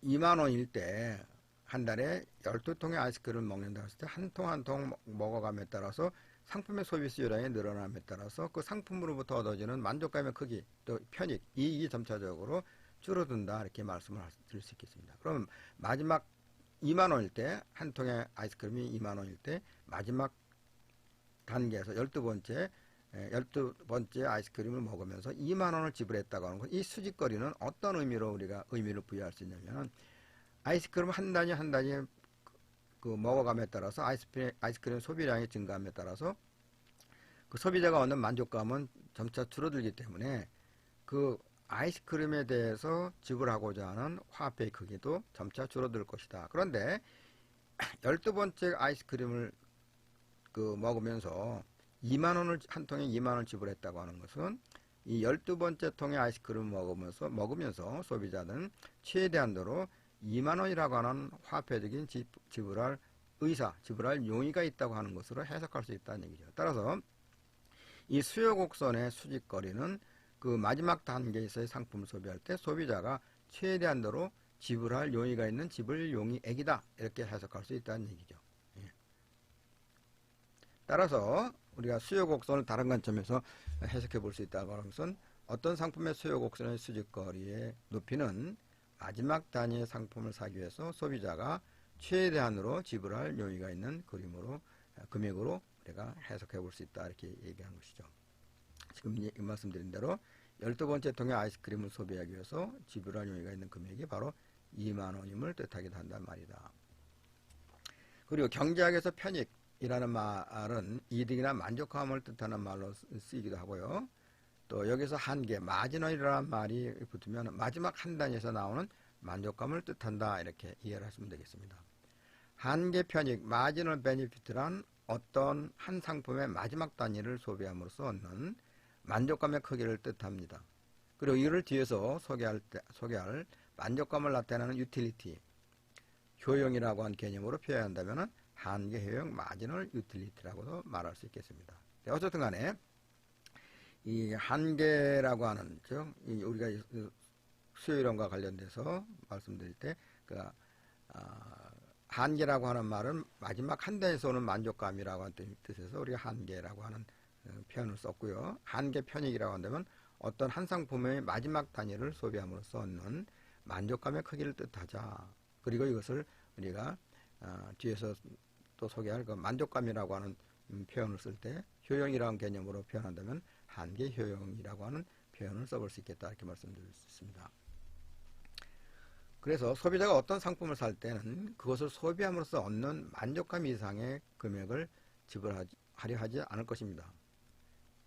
2만원일 때 한 달에 12통의 아이스크림을 먹는다고 했을 때 한 통 한 통 먹어감에 따라서 상품의 소비 수요량이 늘어남에 따라서 그 상품으로부터 얻어지는 만족감의 크기 또 편익, 이익이 점차적으로 줄어든다 이렇게 말씀을 드릴 수 있겠습니다. 그럼 마지막 2만원일 때 한 통의 아이스크림이 2만원일 때 마지막 단계에서 12번째 아이스크림을 먹으면서 2만원을 지불했다고 하는 것. 이 수직거리는 어떤 의미로 우리가 의미를 부여할 수 있냐면은 아이스크림 한 단위 그 먹어감에 따라서 아이스크림 소비량이 증가함에 따라서 그 소비자가 얻는 만족감은 점차 줄어들기 때문에 그 아이스크림에 대해서 지불하고자 하는 화폐의 크기도 점차 줄어들 것이다. 그런데 12번째 아이스크림을 먹으면서 2만원을 한 통에 2만원을 지불했다고 하는 것은 이 12번째 통의 아이스크림을 먹으면서 소비자는 최대한도로 2만원이라고 하는 화폐적인 지불할 용의가 있다고 하는 것으로 해석할 수 있다는 얘기죠. 따라서 이 수요 곡선의 수직거리는 그 마지막 단계에서의 상품을 소비할 때 소비자가 최대한도로 지불할 용의가 있는 지불 용의액이다 이렇게 해석할 수 있다는 얘기죠. 따라서 우리가 수요 곡선을 다른 관점에서 해석해 볼 수 있다고 하는 것은 어떤 상품의 수요 곡선의 수직거리의 높이는 마지막 단위의 상품을 사기 위해서 소비자가 최대한으로 지불할 용의가 있는 금액으로 우리가 해석해 볼 수 있다 이렇게 얘기한 것이죠. 지금 말씀드린 대로 12번째 통의 아이스크림을 소비하기 위해서 지불할 용의가 있는 금액이 바로 2만원임을 뜻하기도 한단 말이다. 그리고 경제학에서 편익이라는 말은 이득이나 만족감을 뜻하는 말로 쓰이기도 하고요. 또 여기서 한계, 마지널이라는 말이 붙으면 마지막 한 단위에서 나오는 만족감을 뜻한다 이렇게 이해를 하시면 되겠습니다. 한계 편익, 마지널 베니피트란 어떤 한 상품의 마지막 단위를 소비함으로써 얻는 만족감의 크기를 뜻합니다. 그리고 이를 뒤에서 소개할 만족감을 나타내는 유틸리티, 효용이라고 한 개념으로 표현한다면 한계 효용, 마지널 유틸리티라고도 말할 수 있겠습니다. 어쨌든 간에 이 한계라고 하는, 즉 우리가 수요이론과 관련돼서 말씀드릴 때 한계라고 하는 말은 마지막 한 단에서 오는 만족감이라고 하는 뜻에서 우리가 한계라고 하는 표현을 썼고요. 한계 편익이라고 한다면 어떤 한 상품의 마지막 단위를 소비함으로써 얻는 만족감의 크기를 뜻하자. 그리고 이것을 우리가 뒤에서 또 소개할 그 만족감이라고 하는 표현을 쓸 때 효용이라는 개념으로 표현한다면 한계 효용이라고 하는 표현을 써볼 수 있겠다 이렇게 말씀드릴 수 있습니다. 그래서 소비자가 어떤 상품을 살 때는 그것을 소비함으로써 얻는 만족감 이상의 금액을 지불하려 하지 않을 것입니다.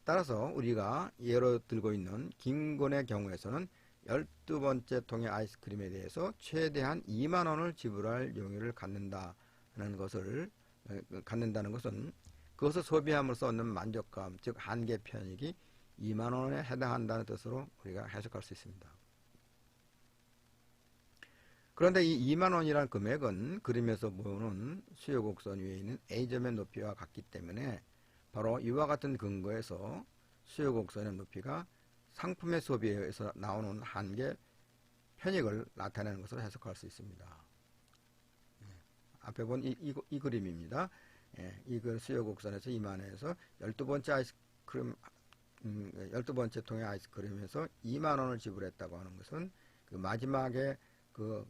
따라서 우리가 예로 들고 있는 김건의 경우에서는 12번째 통의 아이스크림에 대해서 최대한 2만 원을 지불할 용의를 갖는다는 것은 그것을 소비함으로써 얻는 만족감, 즉 한계 편익이 2만 원에 해당한다는 뜻으로 우리가 해석할 수 있습니다. 그런데 이 2만 원이라는 금액은 그림에서 보는 수요 곡선 위에 있는 A점의 높이와 같기 때문에 바로 이와 같은 근거에서 수요 곡선의 높이가 상품의 소비에서 나오는 한계 편익을 나타내는 것으로 해석할 수 있습니다. 앞에 본 이 그림입니다. 이 수요 곡선에서 2만 원에서 12번째 아이스크림 12번째 통의 아이스크림에서 2만 원을 지불했다고 하는 것은 그 마지막에 그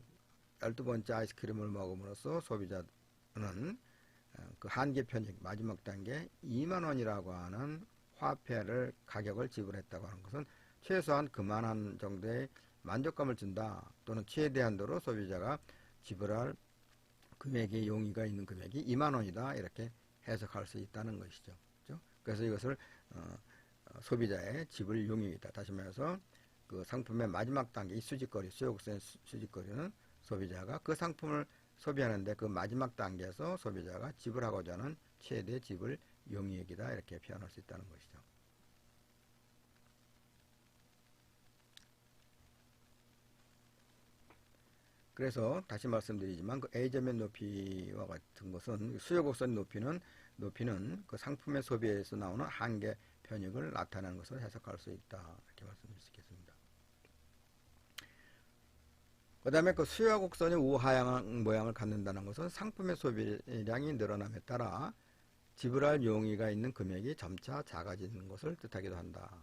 12번째 아이스크림을 먹음으로써 소비자는 그 한계 편익 마지막 단계 2만 원이라고 하는 화폐를 가격을 지불했다고 하는 것은 최소한 그만한 정도의 만족감을 준다, 또는 최대한도로 소비자가 지불할 금액의 용의가 있는 금액이 2만 원이다, 이렇게 해석할 수 있다는 것이죠. 그렇죠? 그래서 이것을 소비자의 지불 용의이다. 다시 말해서 그 상품의 마지막 단계, 이 수직거리, 수요곡선의 수직거리는 소비자가 그 상품을 소비하는데 그 마지막 단계에서 소비자가 지불하고자 하는 최대 지불 용의액이다, 이렇게 표현할 수 있다는 것이죠. 그래서 다시 말씀드리지만 그 A점의 높이와 같은 것은 수요곡선 높이는 그 상품의 소비에서 나오는 한계 편익을 나타내는 것을 해석할 수 있다, 이렇게 말씀드릴 수 있겠습니다. 그 다음에 그 수요곡선이 우하향 모양을 갖는다는 것은 상품의 소비량이 늘어남에 따라 지불할 용의가 있는 금액이 점차 작아지는 것을 뜻하기도 한다.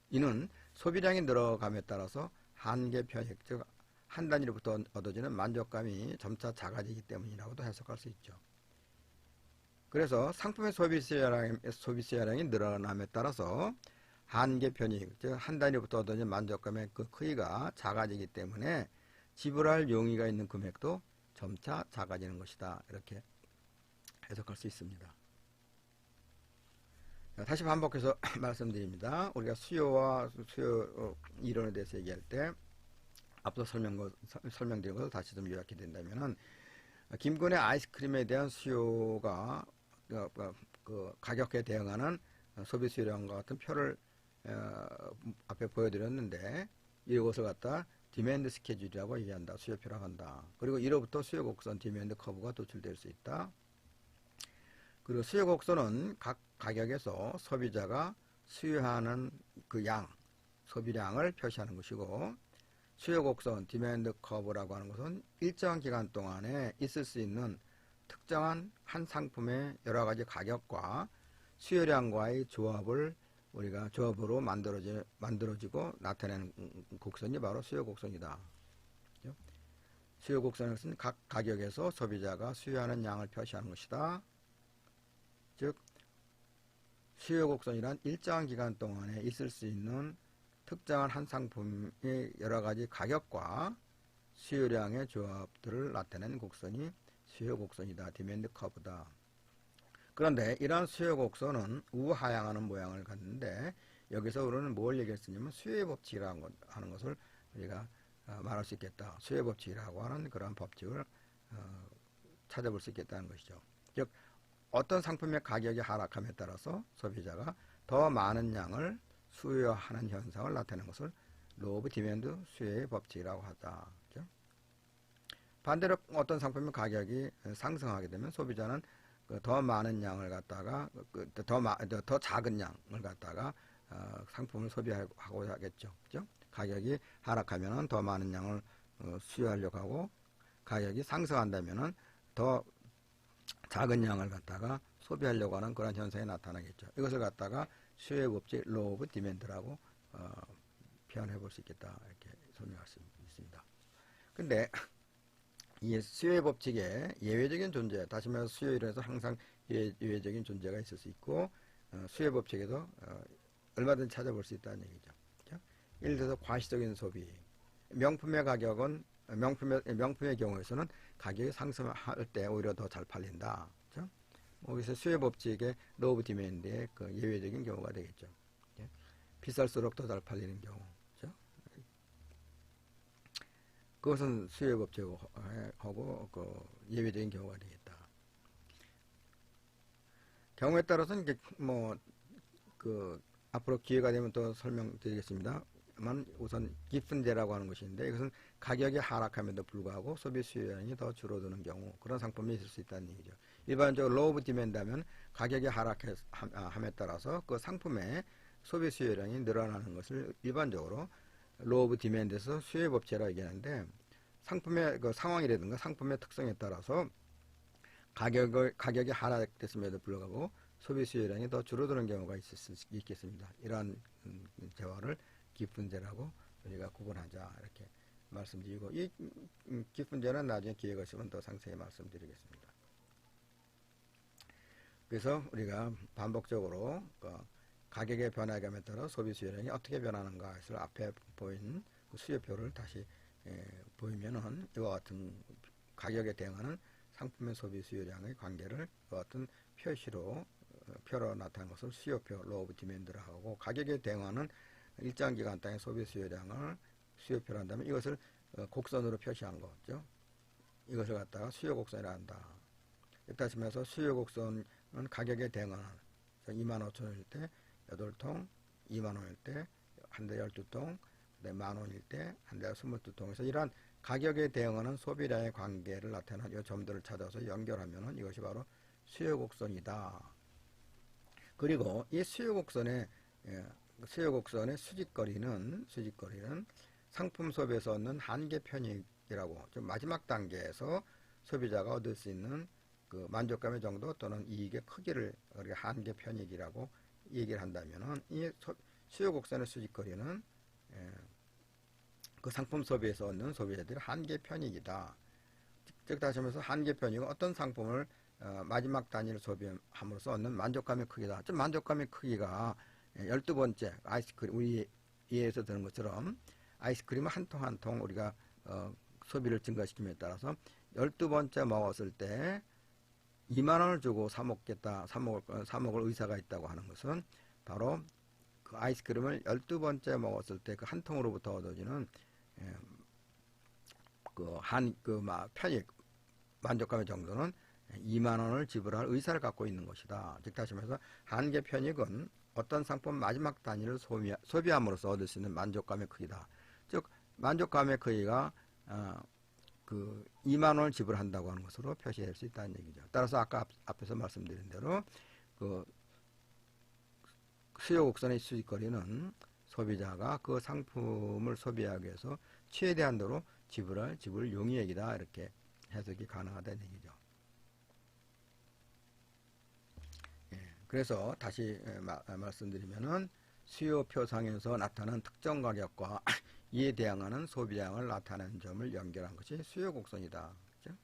이는 소비량이 늘어감에 따라서 한계 편익, 즉 한 단위로부터 얻어지는 만족감이 점차 작아지기 때문이라고도 해석할 수 있죠. 그래서 상품의 소비 수요량이 늘어남에 따라서 한계 편익, 즉 한 단위로부터 얻어지는 만족감의 그 크기가 작아지기 때문에 지불할 용의가 있는 금액도 점차 작아지는 것이다, 이렇게 해석할 수 있습니다. 다시 반복해서 말씀드립니다. 우리가 수요 이론에 대해서 얘기할 때 앞서 설명드린 것을 다시 좀 요약해 든다면은, 김건의 아이스크림에 대한 수요가 그 가격에 대응하는 소비 수요량과 같은 표를 앞에 보여드렸는데, 이것을 갖다 디맨드 스케줄이라고 얘기한다, 수요표라고 한다. 그리고 이로부터 수요 곡선 디맨드 커브가 도출될 수 있다. 그리고 수요 곡선은 각 가격에서 소비자가 수요하는 그 양, 소비량을 표시하는 것이고, 수요 곡선 디맨드 커브라고 하는 것은 일정한 기간 동안에 있을 수 있는 특정한 한 상품의 여러 가지 가격과 수요량과의 조합으로 만들어지고 나타내는 곡선이 바로 수요 곡선이다. 수요 곡선은 각 가격에서 소비자가 수요하는 양을 표시하는 것이다. 즉 수요 곡선이란 일정한 기간 동안에 있을 수 있는 특정한 한 상품의 여러 가지 가격과 수요량의 조합들을 나타내는 곡선이 수요 곡선이다, 디맨드 커브다. 그런데 이러한 수요 곡선은 우하향하는 모양을 갖는데, 여기서 우리는 뭘 얘기했으냐면 수요의 법칙이라고 하는 것을 우리가 말할 수 있겠다. 수요의 법칙이라고 하는 그러한 법칙을 찾아볼 수 있겠다는 것이죠. 즉 어떤 상품의 가격이 하락함에 따라서 소비자가 더 많은 양을 수요하는 현상을 나타내는 것을 로우 오브 디맨드, 수요의 법칙이라고 하다. 그렇죠? 반대로 어떤 상품의 가격이 상승하게 되면 소비자는 더 많은 양을 갖다가 더 작은 양을 갖다가 상품을 소비하고 하겠죠. 그렇죠? 가격이 하락하면은 더 많은 양을 수요하려고 하고, 가격이 상승한다면은 더 작은 양을 갖다가 소비하려고 하는 그런 현상이 나타나겠죠. 이것을 갖다가 수요의 법칙, 로우 오브 디맨드라고 표현해 볼 수 있겠다, 이렇게 설명할 수 있습니다. 근데 이 수요의 법칙에 예외적인 존재, 다시 말해서 수요 이론에서 항상 예외적인 존재가 있을 수 있고, 수요 법칙에도 얼마든지 찾아볼 수 있다는 얘기죠. 그렇죠? 예를 들어서 과시적인 소비, 명품의 가격은 명품의 경우에서는 가격이 상승할 때 오히려 더 잘 팔린다. 그렇죠? 여기서 수요 법칙의 러우 오브 디맨드의 그 예외적인 경우가 되겠죠. 예? 비쌀수록 더 잘 팔리는 경우. 그렇죠? 그것은 수요 법칙하고 그 예외적인 경우가 되겠다. 경우에 따라서는 이게 앞으로 기회가 되면 또 설명드리겠습니다만 우선 기픈제라고 하는 것인데 이것은 가격이 하락함에도 불구하고 소비 수요량이 더 줄어드는 경우 그런 상품이 있을 수 있다는 얘기죠. 일반적으로 로우 오브 디맨드 하면 가격이 하락함에 따라서 그 상품의 소비 수요량이 늘어나는 것을 일반적으로 로우 오브 디맨드에서 수요 법칙이라고 얘기하는데 상품의 그 상황이라든가 상품의 특성에 따라서 가격이 하락됐음에도 불구하고 소비 수요량이 더 줄어드는 경우가 있겠습니다. 이러한 재화를 기쁜제라고 우리가 구분하자 이렇게 말씀드리고 이 기쁜제는 나중에 기회가 있으면 더 상세히 말씀드리겠습니다. 그래서 우리가 반복적으로 가격의 변화감에 따라 소비 수요량이 어떻게 변하는가 해서 앞에 보인 수요표를 다시 보이면은 이와 같은 가격에 대응하는 상품의 소비 수요량의 관계를 이와 같은 표로 나타난 것을 수요표, 로우 오브 디맨드라고 하고 가격에 대응하는 일정 기간 동안의 소비 수요량을 수요표로 한다면 이것을 곡선으로 표시한 거죠. 이것을 갖다가 수요 곡선이라 한다. 다시 말해서 수요 곡선은 가격에 대응하는 25,000원일 때 8통, 20,000원일 때 한 대 12통, 10,000원일 때 한 대 22통에서 이러한 가격에 대응하는 소비량의 관계를 나타내는 이 점들을 찾아서 연결하면 이것이 바로 수요 곡선이다. 그리고 이 수요 곡선의 수직거리는 상품 소비에서 얻는 한계 편익이라고 좀 마지막 단계에서 소비자가 얻을 수 있는 그 만족감의 정도 또는 이익의 크기를 우리가 한계 편익이라고 얘기를 한다면은 이 수요 곡선의 수직거리는 그 상품 소비에서 얻는 소비자들의 한계 편익이다. 즉 다시 말해서 한계 편익은 어떤 상품을 마지막 단위를 소비함으로써 얻는 만족감의 크기다. 즉 만족감의 크기가 12번째 아이스크림 우리 이해에서 드는 것처럼 아이스크림을 한 통 한 통 우리가 소비를 증가시킴에 따라서 12번째 먹었을 때 2만원을 주고 사 먹을 의사가 있다고 하는 것은 바로 그 아이스크림을 12번째 먹었을 때 그 한 통으로부터 얻어지는 편익 만족감의 정도는 2만원을 지불할 의사를 갖고 있는 것이다. 즉 다시 말해서 한계 편익은 어떤 상품 마지막 단위를 소비함으로써 얻을 수 있는 만족감의 크기다. 즉 만족감의 크기가 2만원을 지불한다고 하는 것으로 표시할 수 있다는 얘기죠. 따라서 아까 앞에서 말씀드린 대로 그 수요 곡선의 수직거리는 소비자가 그 상품을 소비하기 위해서 최대한도로 지불할 지불 용이액이다. 이렇게 해석이 가능하다는 얘기죠. 그래서 다시 말씀드리면은 수요표상에서 나타나는 특정 가격과 이에 대응하는 소비량을 나타내는 점을 연결한 것이 수요 곡선이다. 그렇죠?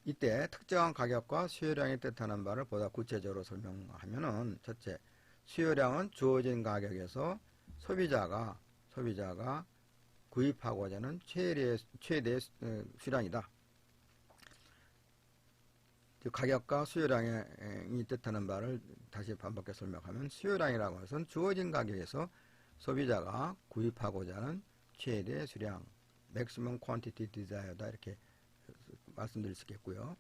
이때 특정한 가격과 수요량이 뜻하는 바를 보다 구체적으로 설명하면은 첫째, 수요량은 주어진 가격에서 소비자가 구입하고자 하는 최대의 수량이다. 가격과 수요량이 뜻하는 바를 다시 반복해 설명하면 수요량이라고 하는 것은 주어진 가격에서 소비자가 구입하고자 하는 최대 수량 maximum quantity desired다 이렇게 말씀드릴 수 있겠고요.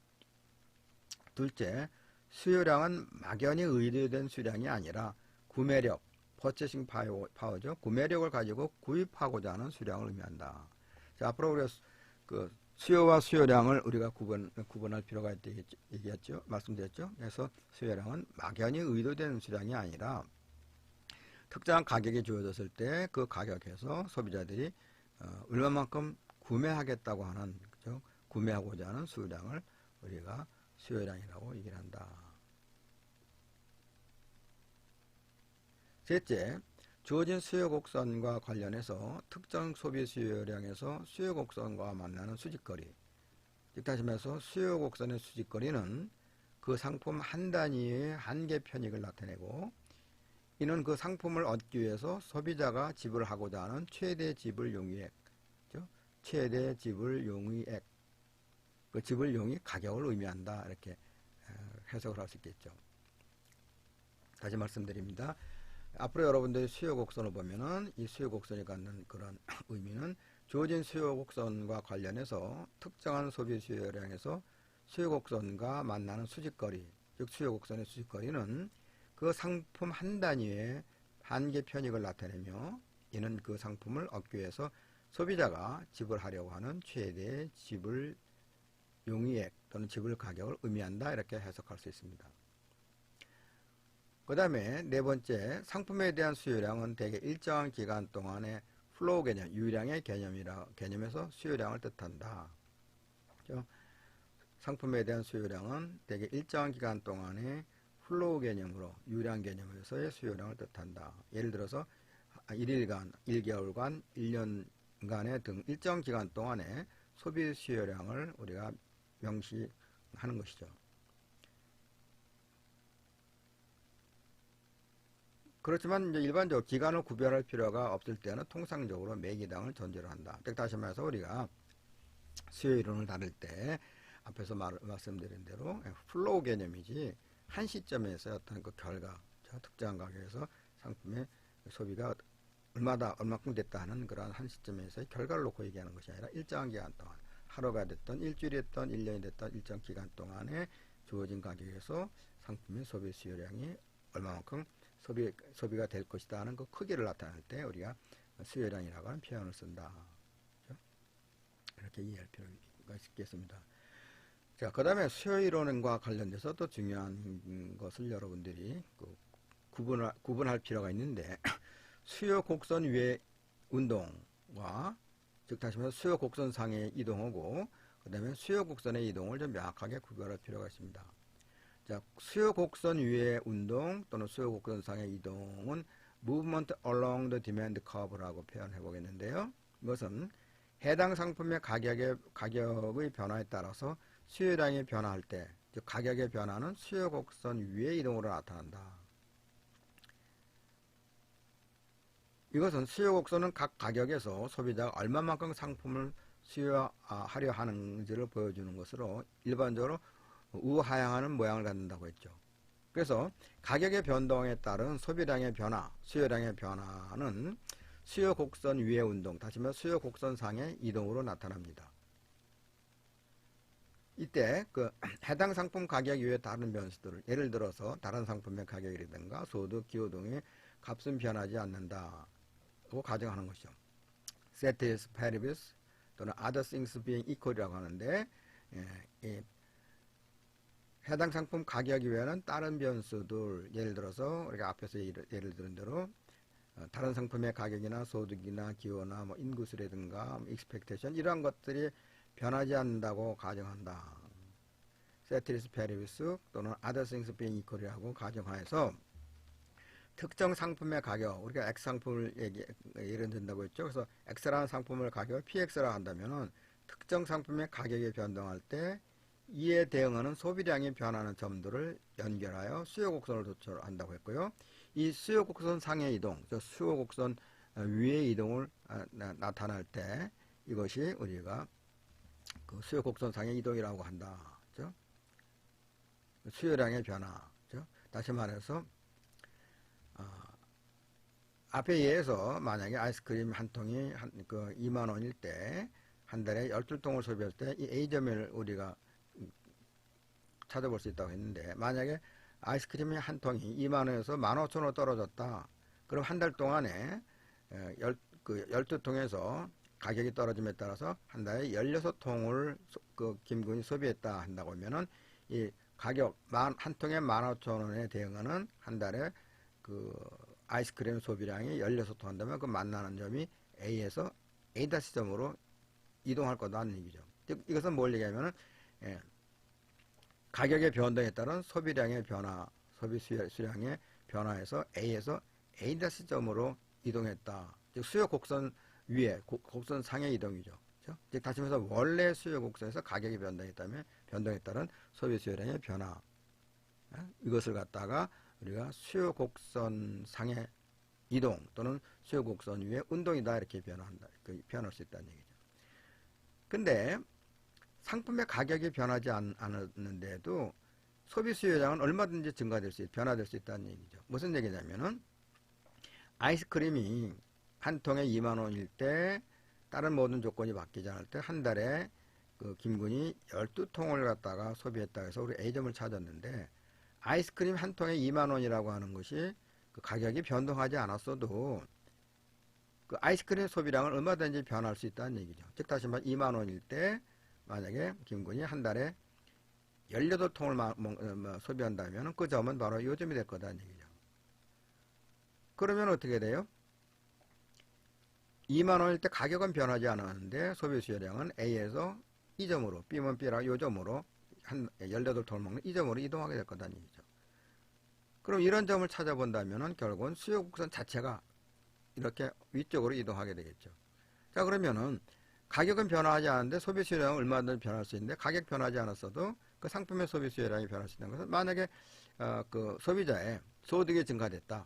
둘째, 수요량은 막연히 의도된 수량이 아니라 구매력, purchasing power죠. 구매력을 가지고 구입하고자 하는 수량을 의미한다. 자, 앞으로 우리가 그 수요와 수요량을 우리가 구분할 필요가 있다 얘기했죠. 말씀드렸죠. 그래서 수요량은 막연히 의도된 수량이 아니라 특정한 가격이 주어졌을 때 그 가격에서 소비자들이 얼마만큼 구매하겠다고 하는 그죠? 구매하고자 하는 수량을 우리가 수요량이라고 얘기를 한다. 셋째, 주어진 수요 곡선과 관련해서 특정 소비 수요량에서 수요 곡선과 만나는 수직거리. 즉 다시 말해서 수요 곡선의 수직거리는 그 상품 한 단위의 한계 편익을 나타내고 이는 그 상품을 얻기 위해서 소비자가 지불하고자 하는 최대 지불 용의액, 최대 지불 용의액, 그 지불 용의 가격을 의미한다. 이렇게 해석을 할 수 있겠죠. 다시 말씀드립니다. 앞으로 여러분들이 수요 곡선을 보면은 이 수요 곡선이 갖는 그런 의미는 주어진 수요 곡선과 관련해서 특정한 소비 수요량에서 수요 곡선과 만나는 수직거리, 즉 수요 곡선의 수직거리는 그 상품 한 단위의 한계 편익을 나타내며 이는 그 상품을 얻기 위해서 소비자가 지불하려고 하는 최대의 지불 용의액 또는 지불 가격을 의미한다, 이렇게 해석할 수 있습니다. 그 다음에 네 번째, 상품에 대한 수요량은 대개 일정한 기간 동안의 플로우 개념, 유량의 개념에서 수요량을 뜻한다. 그렇죠? 상품에 대한 수요량은 대개 일정한 기간 동안의 플로우 개념으로, 유량 개념에서의 수요량을 뜻한다. 예를 들어서 1일간, 1개월간, 1년간의 등 일정 기간 동안의 소비 수요량을 우리가 명시하는 것이죠. 그렇지만 이제 일반적으로 기간을 구별할 필요가 없을 때는 통상적으로 매기당을 전제로 한다. 즉 다시 말해서 우리가 수요 이론을 다룰 때 앞에서 말씀드린 대로 플로우 개념이지 한 시점에서 어떤 그 결과, 특정한 가격에서 상품의 소비가 얼마만큼 됐다 하는 그러한 한 시점에서의 결과를 놓고 얘기하는 것이 아니라 일정한 기간 동안, 하루가 됐던 일주일이 됐던 1년이 됐던 일정 기간 동안에 주어진 가격에서 상품의 소비 수요량이 얼마만큼 소비가 될 것이다 하는 그 크기를 나타낼 때 우리가 수요량이라고 하는 표현을 쓴다. 그렇죠? 이렇게 이해할 필요가 있겠습니다. 자, 그 다음에 수요 이론과 관련돼서 또 중요한 것을 여러분들이 구분할 필요가 있는데, 수요 곡선 위의 운동과, 즉 다시 말해서 수요 곡선 상의 이동하고 그 다음에 수요 곡선의 이동을 좀 명확하게 구별할 필요가 있습니다. 자, 수요 곡선 위의 운동 또는 수요 곡선 상의 이동은 movement along the demand curve라고 표현해 보겠는데요. 이것은 해당 상품의 가격의 변화에 따라서 수요량이 변화할 때, 즉 가격의 변화는 수요 곡선 위의 이동으로 나타난다. 이것은 수요 곡선은 각 가격에서 소비자가 얼마만큼 상품을 수요하려 하는지를 보여주는 것으로 일반적으로 우하향하는 모양을 갖는다고 했죠. 그래서 가격의 변동에 따른 소비량의 변화, 수요량의 변화는 수요 곡선 위의 운동, 다시 말해 수요 곡선 상의 이동으로 나타납니다. 이때 그 해당 상품 가격 이외의 다른 변수들을, 예를 들어서 다른 상품의 가격이라든가 소득, 기호 등의 값은 변하지 않는다고 가정하는 것이죠. ceteris paribus 또는 other things being equal이라고 하는데, 해당 상품 가격 이외에는 다른 변수들, 예를 들어서 우리가 앞에서 예를 들은 대로 다른 상품의 가격이나 소득이나 기호나 뭐 인구수라든가 expectation 이러한 것들이 변하지 않는다고 가정한다. ceteris paribus 또는 other things being equal이라고 가정하여서 특정 상품의 가격, 우리가 X 상품을 예를 든다고 했죠. 그래서 X라는 상품을 가격을 PX라 한다면은 특정 상품의 가격이 변동할 때 이에 대응하는 소비량이 변하는 점들을 연결하여 수요 곡선을 도출한다고 했고요. 이 수요 곡선 상의 이동, 즉 수요 곡선 위의 이동을 나타날 때 이것이 우리가 그 수요 곡선 상의 이동이라고 한다. 그렇죠? 수요량의 변화. 그렇죠? 다시 말해서 앞에 예에서 만약에 아이스크림 한 통이 2만 원일 때 한 달에 12통을 소비할 때 이 A점을 우리가 찾아볼 수 있다고 했는데, 만약에 아이스크림이 한 통이 2만 원에서 15,000원 떨어졌다. 그럼 한 달 동안에 12통에서 가격이 떨어짐에 따라서 한 달에 16통을 김군이 소비했다 한다고 하면은 이 가격 한 통에 15,000원에 대응하는 한 달에 아이스크림 소비량이 16통 한다면 그 만나는 점이 A에서 A-점으로 이동할 거다는 얘기죠. 즉 이것은 뭘 얘기하면은 가격의 변동에 따른 소비량의 변화, 소비 수량의 변화에서 A에서 A-점으로 이동했다. 즉 수요 곡선 위에 곡선 상의 이동이죠. 그렇죠? 즉 다시 말해서 원래 수요 곡선에서 가격이 변동했다면 변동에 따른 소비 수요량의 변화, 이것을 갖다가 우리가 수요 곡선 상의 이동 또는 수요 곡선 위의 운동이다 이렇게 표현할 수 있다는 얘기죠. 근데 상품의 가격이 변하지 않았는데도 소비 수요량은 얼마든지 변화될 수 있다는 얘기죠. 무슨 얘기냐면은 아이스크림이 한 통에 2만 원일 때 다른 모든 조건이 바뀌지 않을 때 한 달에 그 김군이 12통을 갖다가 소비했다 해서 우리 A점을 찾았는데 아이스크림 한 통에 2만 원이라고 하는 것이 그 가격이 변동하지 않았어도 그 아이스크림 소비량을 얼마든지 변할 수 있다는 얘기죠. 즉 다시 말해 2만 원일 때 만약에 김군이 한 달에 18통을 소비한다면 그 점은 바로 요 점이 될 거다는 얘기죠. 그러면 어떻게 돼요? 2만 원일 때 가격은 변하지 않았는데 소비 수요량은 A에서 이 점으로 B면 B라 요 점으로 한 18통을 먹는 이 점으로 이동하게 될 거다는 얘기죠. 그럼 이런 점을 찾아본다면 결국은 수요 곡선 자체가 이렇게 위쪽으로 이동하게 되겠죠. 자, 그러면은 가격은 변화하지 않는데 소비 수요량은 얼마든지 변할 수 있는데 가격 변하지 않았어도 그 상품의 소비 수요량이 변할 수 있는 것은 만약에 그 소비자의 소득이 증가됐다.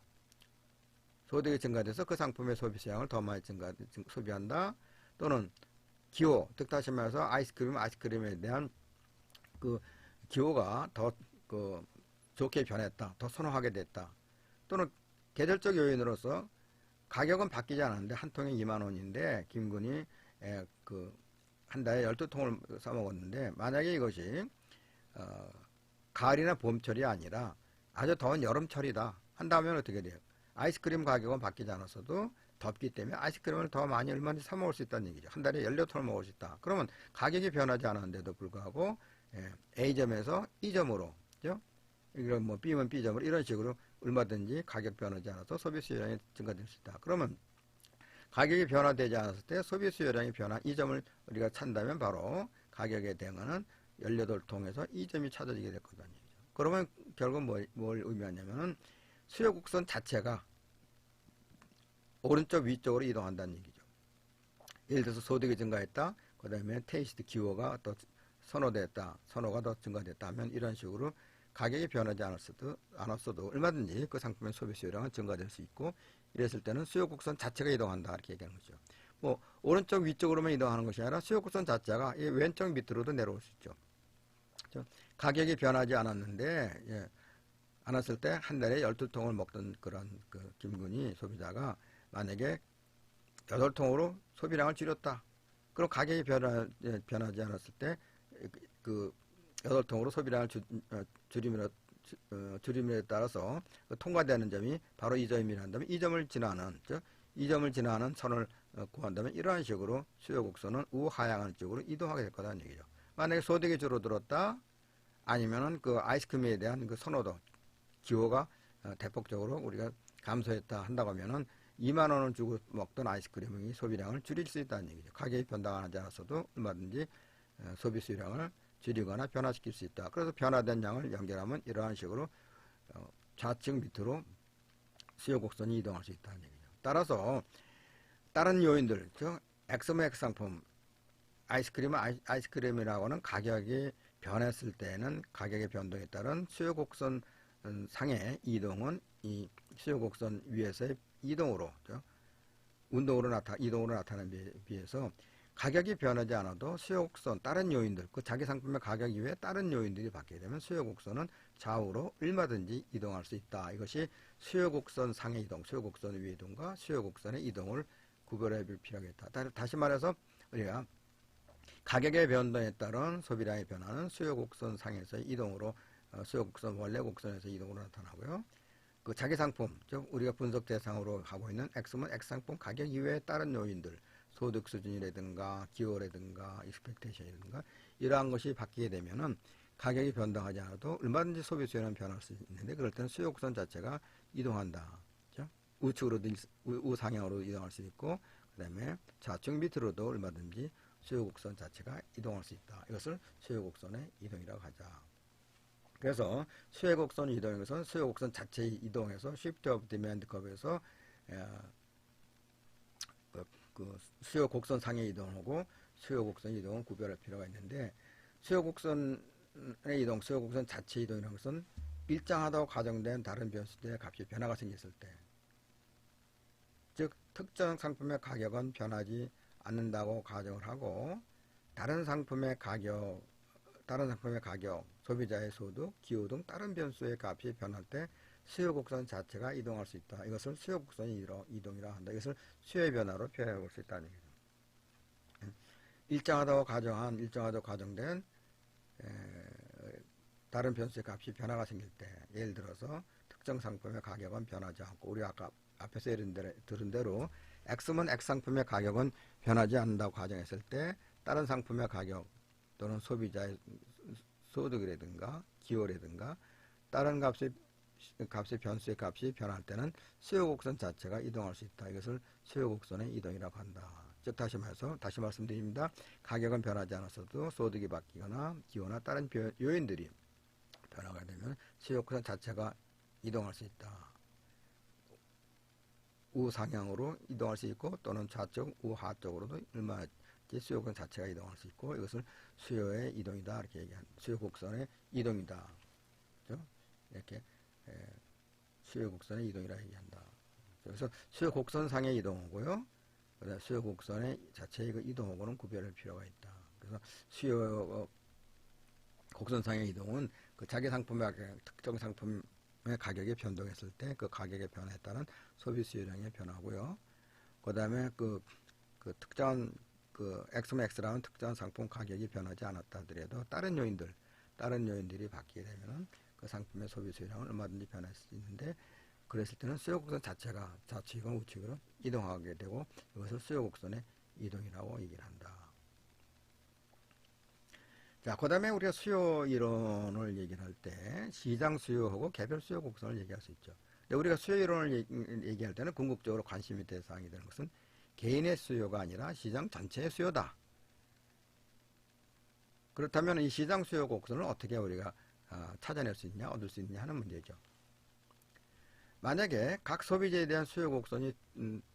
소득이 증가돼서 그 상품의 소비 수량을 더 많이 소비한다. 또는 기호, 즉 다시 말해서 아이스크림에 대한 그 기호가 더 그 좋게 변했다. 더 선호하게 됐다. 또는 계절적 요인으로서 가격은 바뀌지 않았는데 한 통에 2만 원인데 김군이 그 한 달에 12통을 써먹었는데 만약에 이것이 가을이나 봄철이 아니라 아주 더운 여름철이다 한다면 어떻게 돼요? 아이스크림 가격은 바뀌지 않았어도 덥기 때문에 아이스크림을 더 많이 얼마든지 사 먹을 수 있다는 얘기죠. 한 달에 18통을 먹을 수 있다. 그러면 가격이 변하지 않았는데도 불구하고 A점에서 E점으로 그죠? 이런 뭐 B면 B점으로 이런 식으로 얼마든지 가격 변하지 않아서 소비 수요량이 증가될 수 있다. 그러면 가격이 변화되지 않았을 때 소비 수요량이 변화 이 점을 우리가 찾는다면 바로 가격에 대응하는 18통에서 이 점이 찾아지게 될 거다는 얘기죠. 그러면 결국 뭘 의미하냐면은 수요 곡선 자체가 오른쪽 위쪽으로 이동한다는 얘기죠. 예를 들어서 소득이 증가했다. 그 다음에 테이스트 기호가 더 선호가 더 증가됐다 하면 이런 식으로 가격이 변하지 않았어도 얼마든지 그 상품의 소비 수요량은 증가될 수 있고 이랬을 때는 수요 곡선 자체가 이동한다 이렇게 얘기하는 거죠. 뭐 오른쪽 위쪽으로만 이동하는 것이 아니라 수요 곡선 자체가 이 왼쪽 밑으로도 내려올 수 있죠. 그렇죠? 가격이 변하지 않았는데 않았을 때 한 달에 12통을 먹던 그런 그 김군이 소비자가 만약에 8통으로 소비량을 줄였다. 그럼 가격이 변하지 않았을 때 그 8통으로 소비량을 줄임에 따라서 통과되는 점이 바로 이 점이라 한다면 이 점을 지나는 선을 구한다면 이러한 식으로 수요 곡선은 우하향하는 쪽으로 이동하게 될 거다는 얘기죠. 만약에 소득이 줄어들었다 아니면은 그 아이스크림에 대한 그 선호도 기호가 대폭적으로 우리가 감소했다 한다고 하면은 2만 원을 주고 먹던 아이스크림의 소비량을 줄일 수 있다는 얘기죠. 가격이 변동하지 않았어도 얼마든지 소비 수요량을 줄이거나 변화시킬 수 있다. 그래서 변화된 양을 연결하면 이러한 식으로 좌측 밑으로 수요 곡선이 이동할 수 있다는 얘기죠. 따라서 다른 요인들, 즉 X모 X 상품 아이스크림이라고 하는 가격이 변했을 때는 가격의 변동에 따른 수요 곡선 상의 이동은 이 수요 곡선 위에서의 이동으로 이동으로 나타나는 비해서 가격이 변하지 않아도 수요 곡선 다른 요인들 그 자기 상품의 가격 이외에 다른 요인들이 바뀌게 되면 수요 곡선은 좌우로 얼마든지 이동할 수 있다. 이것이 수요 곡선 상의 이동, 수요 곡선 위의 이동과 수요 곡선의 이동을 구별해 볼 필요가 있다. 다시 말해서 우리가 가격의 변동에 따른 소비량의 변화는 수요 곡선 상에서의 이동으로 수요 곡선 원래 곡선에서 이동으로 나타나고요. 그 자기 상품, 즉 우리가 분석 대상으로 하고 있는 X면 X 상품 가격 이외에 다른 요인들, 소득 수준이라든가 기호라든가 익스펙테이션이라든가 이러한 것이 바뀌게 되면은 가격이 변동하지 않아도 얼마든지 소비 수요는 변할 수 있는데 그럴 때는 수요 곡선 자체가 이동한다. 그렇죠? 우측으로도 우상향으로 이동할 수 있고 그다음에 좌측 밑으로도 얼마든지 수요 곡선 자체가 이동할 수 있다. 이것을 수요 곡선의 이동이라고 하자. 그래서 수요 곡선 이동인 것은 수요 곡선 자체의 이동에서 shift of demand curve에서 그 수요 곡선 상의 이동하고 수요 곡선 이동은 구별할 필요가 있는데 수요 곡선의 이동, 수요 곡선 자체 이동이라는 것은 일정하다고 가정된 다른 변수들의 값이 변화가 생겼을 때, 즉 특정 상품의 가격은 변하지 않는다고 가정을 하고 다른 상품의 가격 소비자의 소득, 기후 등 다른 변수의 값이 변할 때 수요 곡선 자체가 이동할 수 있다. 이것을 수요 곡선의 이동이라 한다. 이것을 수요의 변화로 표현해 볼 수 있다는 얘기죠. 일정하다고 가정된 다른 변수의 값이 변화가 생길 때, 예를 들어서 특정 상품의 가격은 변하지 않고, 우리가 아까 앞에서 들은 대로 X면 X 상품의 가격은 변하지 않는다고 가정했을 때 다른 상품의 가격 또는 소비자의 소득이라든가 기호라든가 다른 값의 변수의 값이 변할 때는 수요 곡선 자체가 이동할 수 있다. 이것을 수요 곡선의 이동이라고 한다. 즉 다시 말씀드립니다. 가격은 변하지 않았어도 소득이 바뀌거나 기호나 다른 요인들이 변화가 되면 수요 곡선 자체가 이동할 수 있다. 우상향으로 이동할 수 있고 또는 좌측 우하쪽으로도 얼마든지 수요 곡선 자체가 이동할 수 있고, 이것을 수요의 이동이다 이렇게 얘기한, 수요 곡선의 이동이다. 그렇죠? 이렇게 수요 곡선의 이동이라 얘기한다. 그래서 수요 곡선상의 이동하고요, 그다음 수요 곡선의 자체의 이동하고는 구별할 필요가 있다. 그래서 수요 곡선상의 이동은 그 자기 상품의 특정 상품의 가격이 변동했을 때 그 가격의 변화에 따른 소비 수요량의 변화고요. 그다음에 그 특정한 X면 X라는 특정한 상품 가격이 변하지 않았다 하더라도 다른 요인들이 바뀌게 되면은 그 상품의 소비 수요량은 얼마든지 변할 수 있는데, 그랬을 때는 수요 곡선 자체가 좌측이건 우측으로 이동하게 되고, 이것을 수요 곡선의 이동이라고 얘기를 한다. 자, 그 다음에 우리가 수요 이론을 얘기를 할 때 시장 수요하고 개별 수요 곡선을 얘기할 수 있죠. 근데 우리가 수요 이론을 얘기할 때는 궁극적으로 관심이 될 사항이 되는 것은 개인의 수요가 아니라 시장 전체의 수요다. 그렇다면 이 시장 수요 곡선을 어떻게 우리가 찾아낼 수 있냐, 얻을 수 있냐 하는 문제죠. 만약에 각 소비자에 대한 수요 곡선이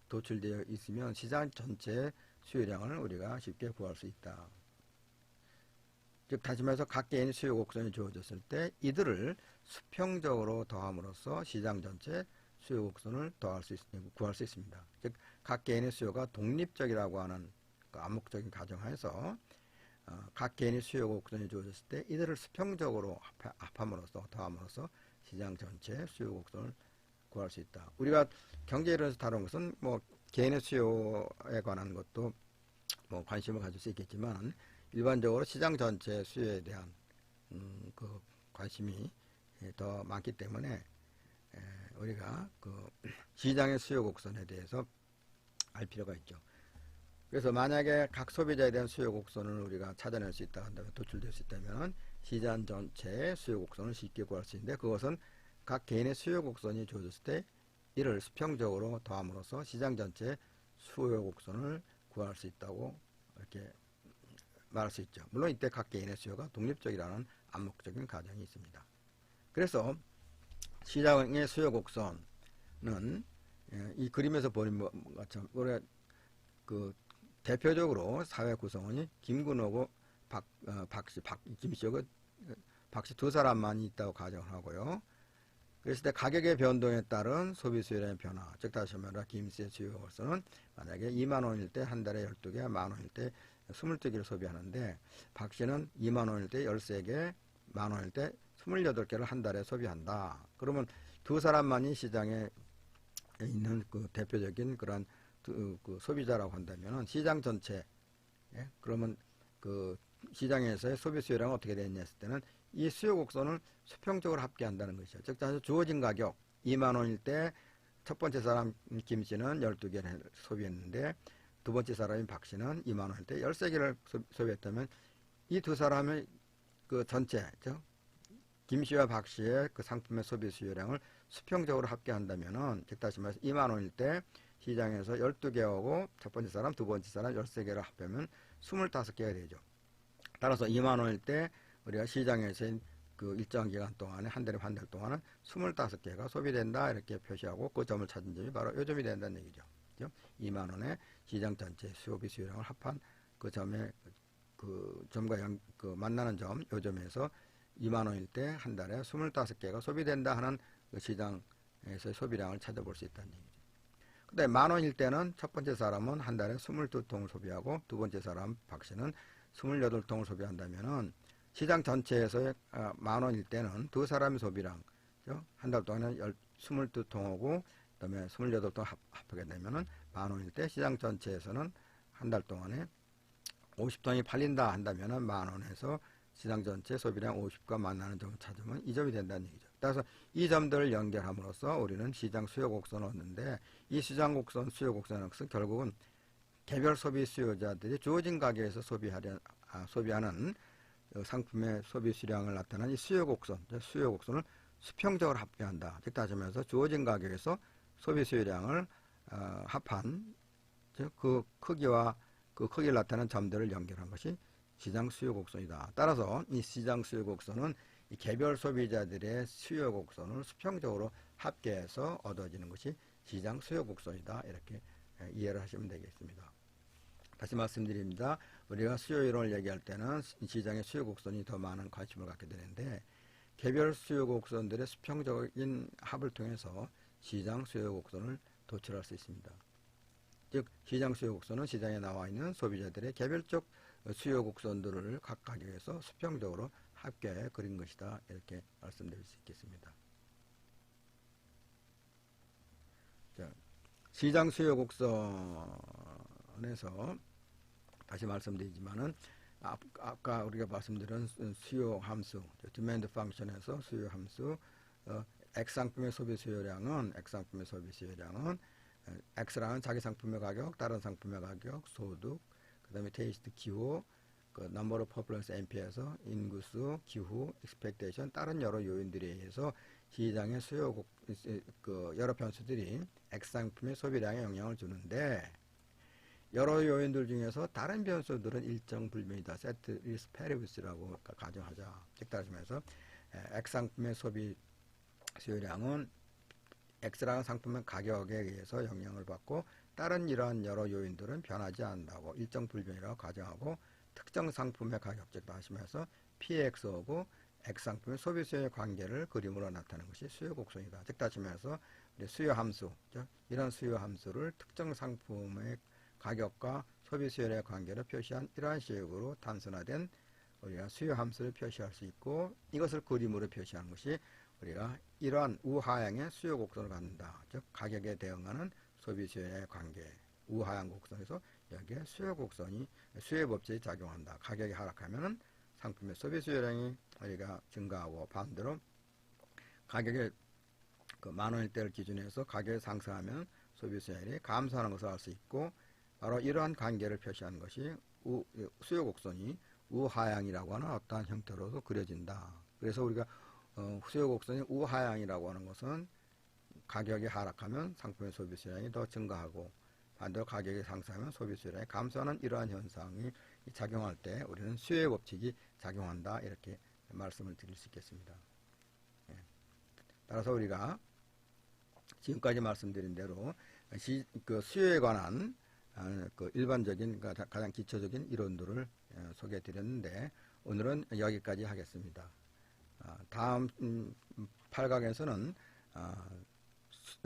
도출되어 있으면 시장 전체의 수요량을 우리가 쉽게 구할 수 있다. 즉 다시 말해서 각 개인의 수요 곡선이 주어졌을 때 이들을 수평적으로 더함으로써 시장 전체 수요 곡선을 구할 수 있습니다. 즉 각 개인의 수요가 독립적이라고 하는 그 암묵적인 가정하에서 각 개인의 수요 곡선이 주어졌을 때 이들을 수평적으로 합함으로써 더함으로써 시장 전체 수요 곡선을 구할 수 있다. 우리가 경제 이론에서 다룬 것은 뭐 개인의 수요에 관한 것도 뭐 관심을 가질 수 있겠지만, 일반적으로 시장 전체 수요에 대한 그 관심이 더 많기 때문에 우리가 그 시장의 수요 곡선에 대해서 알 필요가 있죠. 그래서 만약에 각 소비자에 대한 수요 곡선을 우리가 찾아낼 수 있다 한다면, 도출될 수 있다면 시장 전체의 수요 곡선을 쉽게 구할 수 있는데, 그것은 각 개인의 수요 곡선이 주어졌을 때 이를 수평적으로 더함으로써 시장 전체의 수요 곡선을 구할 수 있다고 이렇게 말할 수 있죠. 물론 이때 각 개인의 수요가 독립적이라는 암묵적인 가정이 있습니다. 그래서 시장의 수요 곡선은 이 그림에서 보는 것처럼 우리가 그 대표적으로 사회 구성원이 김근호고 김씨하고 박씨 두 사람만 있다고 가정을 하고요. 그랬을 때 가격의 변동에 따른 소비 수요량의 변화, 즉 다시 말해 김씨의 수요 곡선은 만약에 2만 원일 때 한 달에 12개, 만 원일 때 22개를 소비하는데, 박씨는 2만 원일 때 13개, 만 원일 때 28개를 한 달에 소비한다. 그러면 두 사람만이 시장에 있는 그 대표적인 그런 그 소비자라고 한다면 시장 전체, 그러면 그 시장에서의 소비 수요량은 어떻게 되느냐 했을 때는 이 수요 곡선을 수평적으로 합계한다는 것이죠. 즉 주어진 가격 2만 원일 때 첫 번째 사람 김씨는 12개를 소비했는데, 두 번째 사람인 박씨는 2만 원일 때 13개를 소비했다면 이 두 사람의 그 전체, 즉 김씨와 박씨의 그 상품의 소비 수요량을 수평적으로 합계한다면은, 즉 다시 말해서 2만 원일 때 시장에서 12개하고 첫 번째 사람, 두 번째 사람 13개를 합하면 25개가 되죠. 따라서 2만 원일 때 우리가 시장에서 그 일정 기간 동안에 한 달에 한 달 동안은 25개가 소비된다 이렇게 표시하고, 그 점을 찾은 점이 바로 요 점이 된다는 얘기죠. 2만 원에 시장 전체 소비 수요량을 합한 그 점에 그 점과 만나는 점, 요 점에서 2만 원일 때 한 달에 25개가 소비된다 하는 그 시장에서 소비량을 찾아볼 수 있다는 얘기죠. 근데 만 원일 때는 첫 번째 사람은 한 달에 22통을 소비하고 두 번째 사람 박씨는 28통을 소비한다면은 시장 전체에서의 만 원일 때는 두 사람의 소비량, 한 달 동안에 22통하고 그다음에 28통 합하게 되면은 만 원일 때 시장 전체에서는 한 달 동안에 50통이 팔린다 한다면은 만 원에서 시장 전체 소비량 50과 만나는 점을 찾으면 이 점이 된다는 얘기죠. 따라서 이 점들을 연결함으로써 우리는 시장 수요 곡선을 얻는데, 이 시장 곡선, 수요 곡선은 결국은 개별 소비 수요자들이 주어진 가격에서 소비하는 상품의 소비 수량을 나타내는 이 수요 곡선, 수요 곡선을 수평적으로 합계한다. 즉 따지면서 주어진 가격에서 소비 수요량을 합한 그 크기와 그 크기를 나타내는 점들을 연결한 것이 시장 수요 곡선이다. 따라서 이 시장 수요 곡선은 이 개별 소비자들의 수요 곡선을 수평적으로 합계해서 얻어지는 것이 시장 수요 곡선이다. 이렇게 이해를 하시면 되겠습니다. 다시 말씀드립니다. 우리가 수요 이론을 얘기할 때는 시장의 수요 곡선이 더 많은 관심을 갖게 되는데, 개별 수요 곡선들의 수평적인 합을 통해서 시장 수요 곡선을 도출할 수 있습니다. 즉 시장 수요 곡선은 시장에 나와 있는 소비자들의 개별적 수요 곡선들을 각 가격에서 수평적으로 합계해 그린 것이다. 이렇게 말씀드릴 수 있겠습니다. 자, 시장 수요 곡선에서 다시 말씀드리지만은 아까 우리가 말씀드린 수요 함수, 디맨드 펑션에서 수요 함수, X 상품의 소비 수요량은 X라는 자기 상품의 가격, 다른 상품의 가격, 소득, 그 다음에 테이스트, 기호, 그 넘버 오브 퍼플런스 NP에서 인구수, 기후, 익스펙테이션, 다른 여러 요인들에 의해서 시장의 수요 여러 변수들이 X 상품의 소비량에 영향을 주는데, 여러 요인들 중에서 다른 변수들은 일정 불명이다. 세트 리스 페리브스라고 가정하자. 즉 따지면서 X 상품의 소비 수요량은 X라는 상품의 가격에 의해서 영향을 받고 다른 이러한 여러 요인들은 변하지 않는다고 일정 불변이라고 가정하고, 특정 상품의 가격, 즉 하시면서 PX하고 X 상품의 소비 수요의 관계를 그림으로 나타내는 것이 수요 곡선이다. 즉 따지면서 수요 함수, 이런 수요 함수를 특정 상품의 가격과 소비 수요의 관계를 표시한 이러한 식으로 단순화된 우리가 수요 함수를 표시할 수 있고, 이것을 그림으로 표시하는 것이 우리가 이러한 우하향의 수요 곡선을 갖는다. 즉 가격에 대응하는 소비 수요의 관계, 우하향 곡선에서 여기에 수요 곡선이 수요 법칙이 작용한다. 가격이 하락하면은 상품의 소비 수요량이 우리가 증가하고, 반대로 가격이 만 원일 때를 기준해서 가격이 상승하면 소비 수요량이 감소하는 것을 알 수 있고, 바로 이러한 관계를 표시하는 것이 수요 곡선이 우하향이라고 하는 어떠한 형태로도 그려진다. 그래서 우리가 수요 곡선이 우하향이라고 하는 것은 가격이 하락하면 상품의 소비 수량이 더 증가하고, 반대로 가격이 상승하면 소비 수량이 감소하는 이러한 현상이 작용할 때 우리는 수요의 법칙이 작용한다. 이렇게 말씀을 드릴 수 있겠습니다. 따라서 우리가 지금까지 말씀드린 대로 수요에 관한 일반적인 가장 기초적인 이론들을 소개해 드렸는데, 오늘은 여기까지 하겠습니다. 다음 8강에서는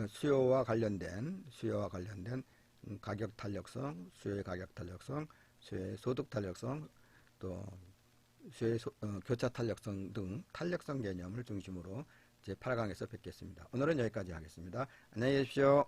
수요와 관련된 가격 탄력성, 수요의 가격 탄력성, 수요의 소득 탄력성, 또 수요의 교차 탄력성 등 탄력성 개념을 중심으로 제 8강에서 뵙겠습니다. 오늘은 여기까지 하겠습니다. 안녕히 계십시오.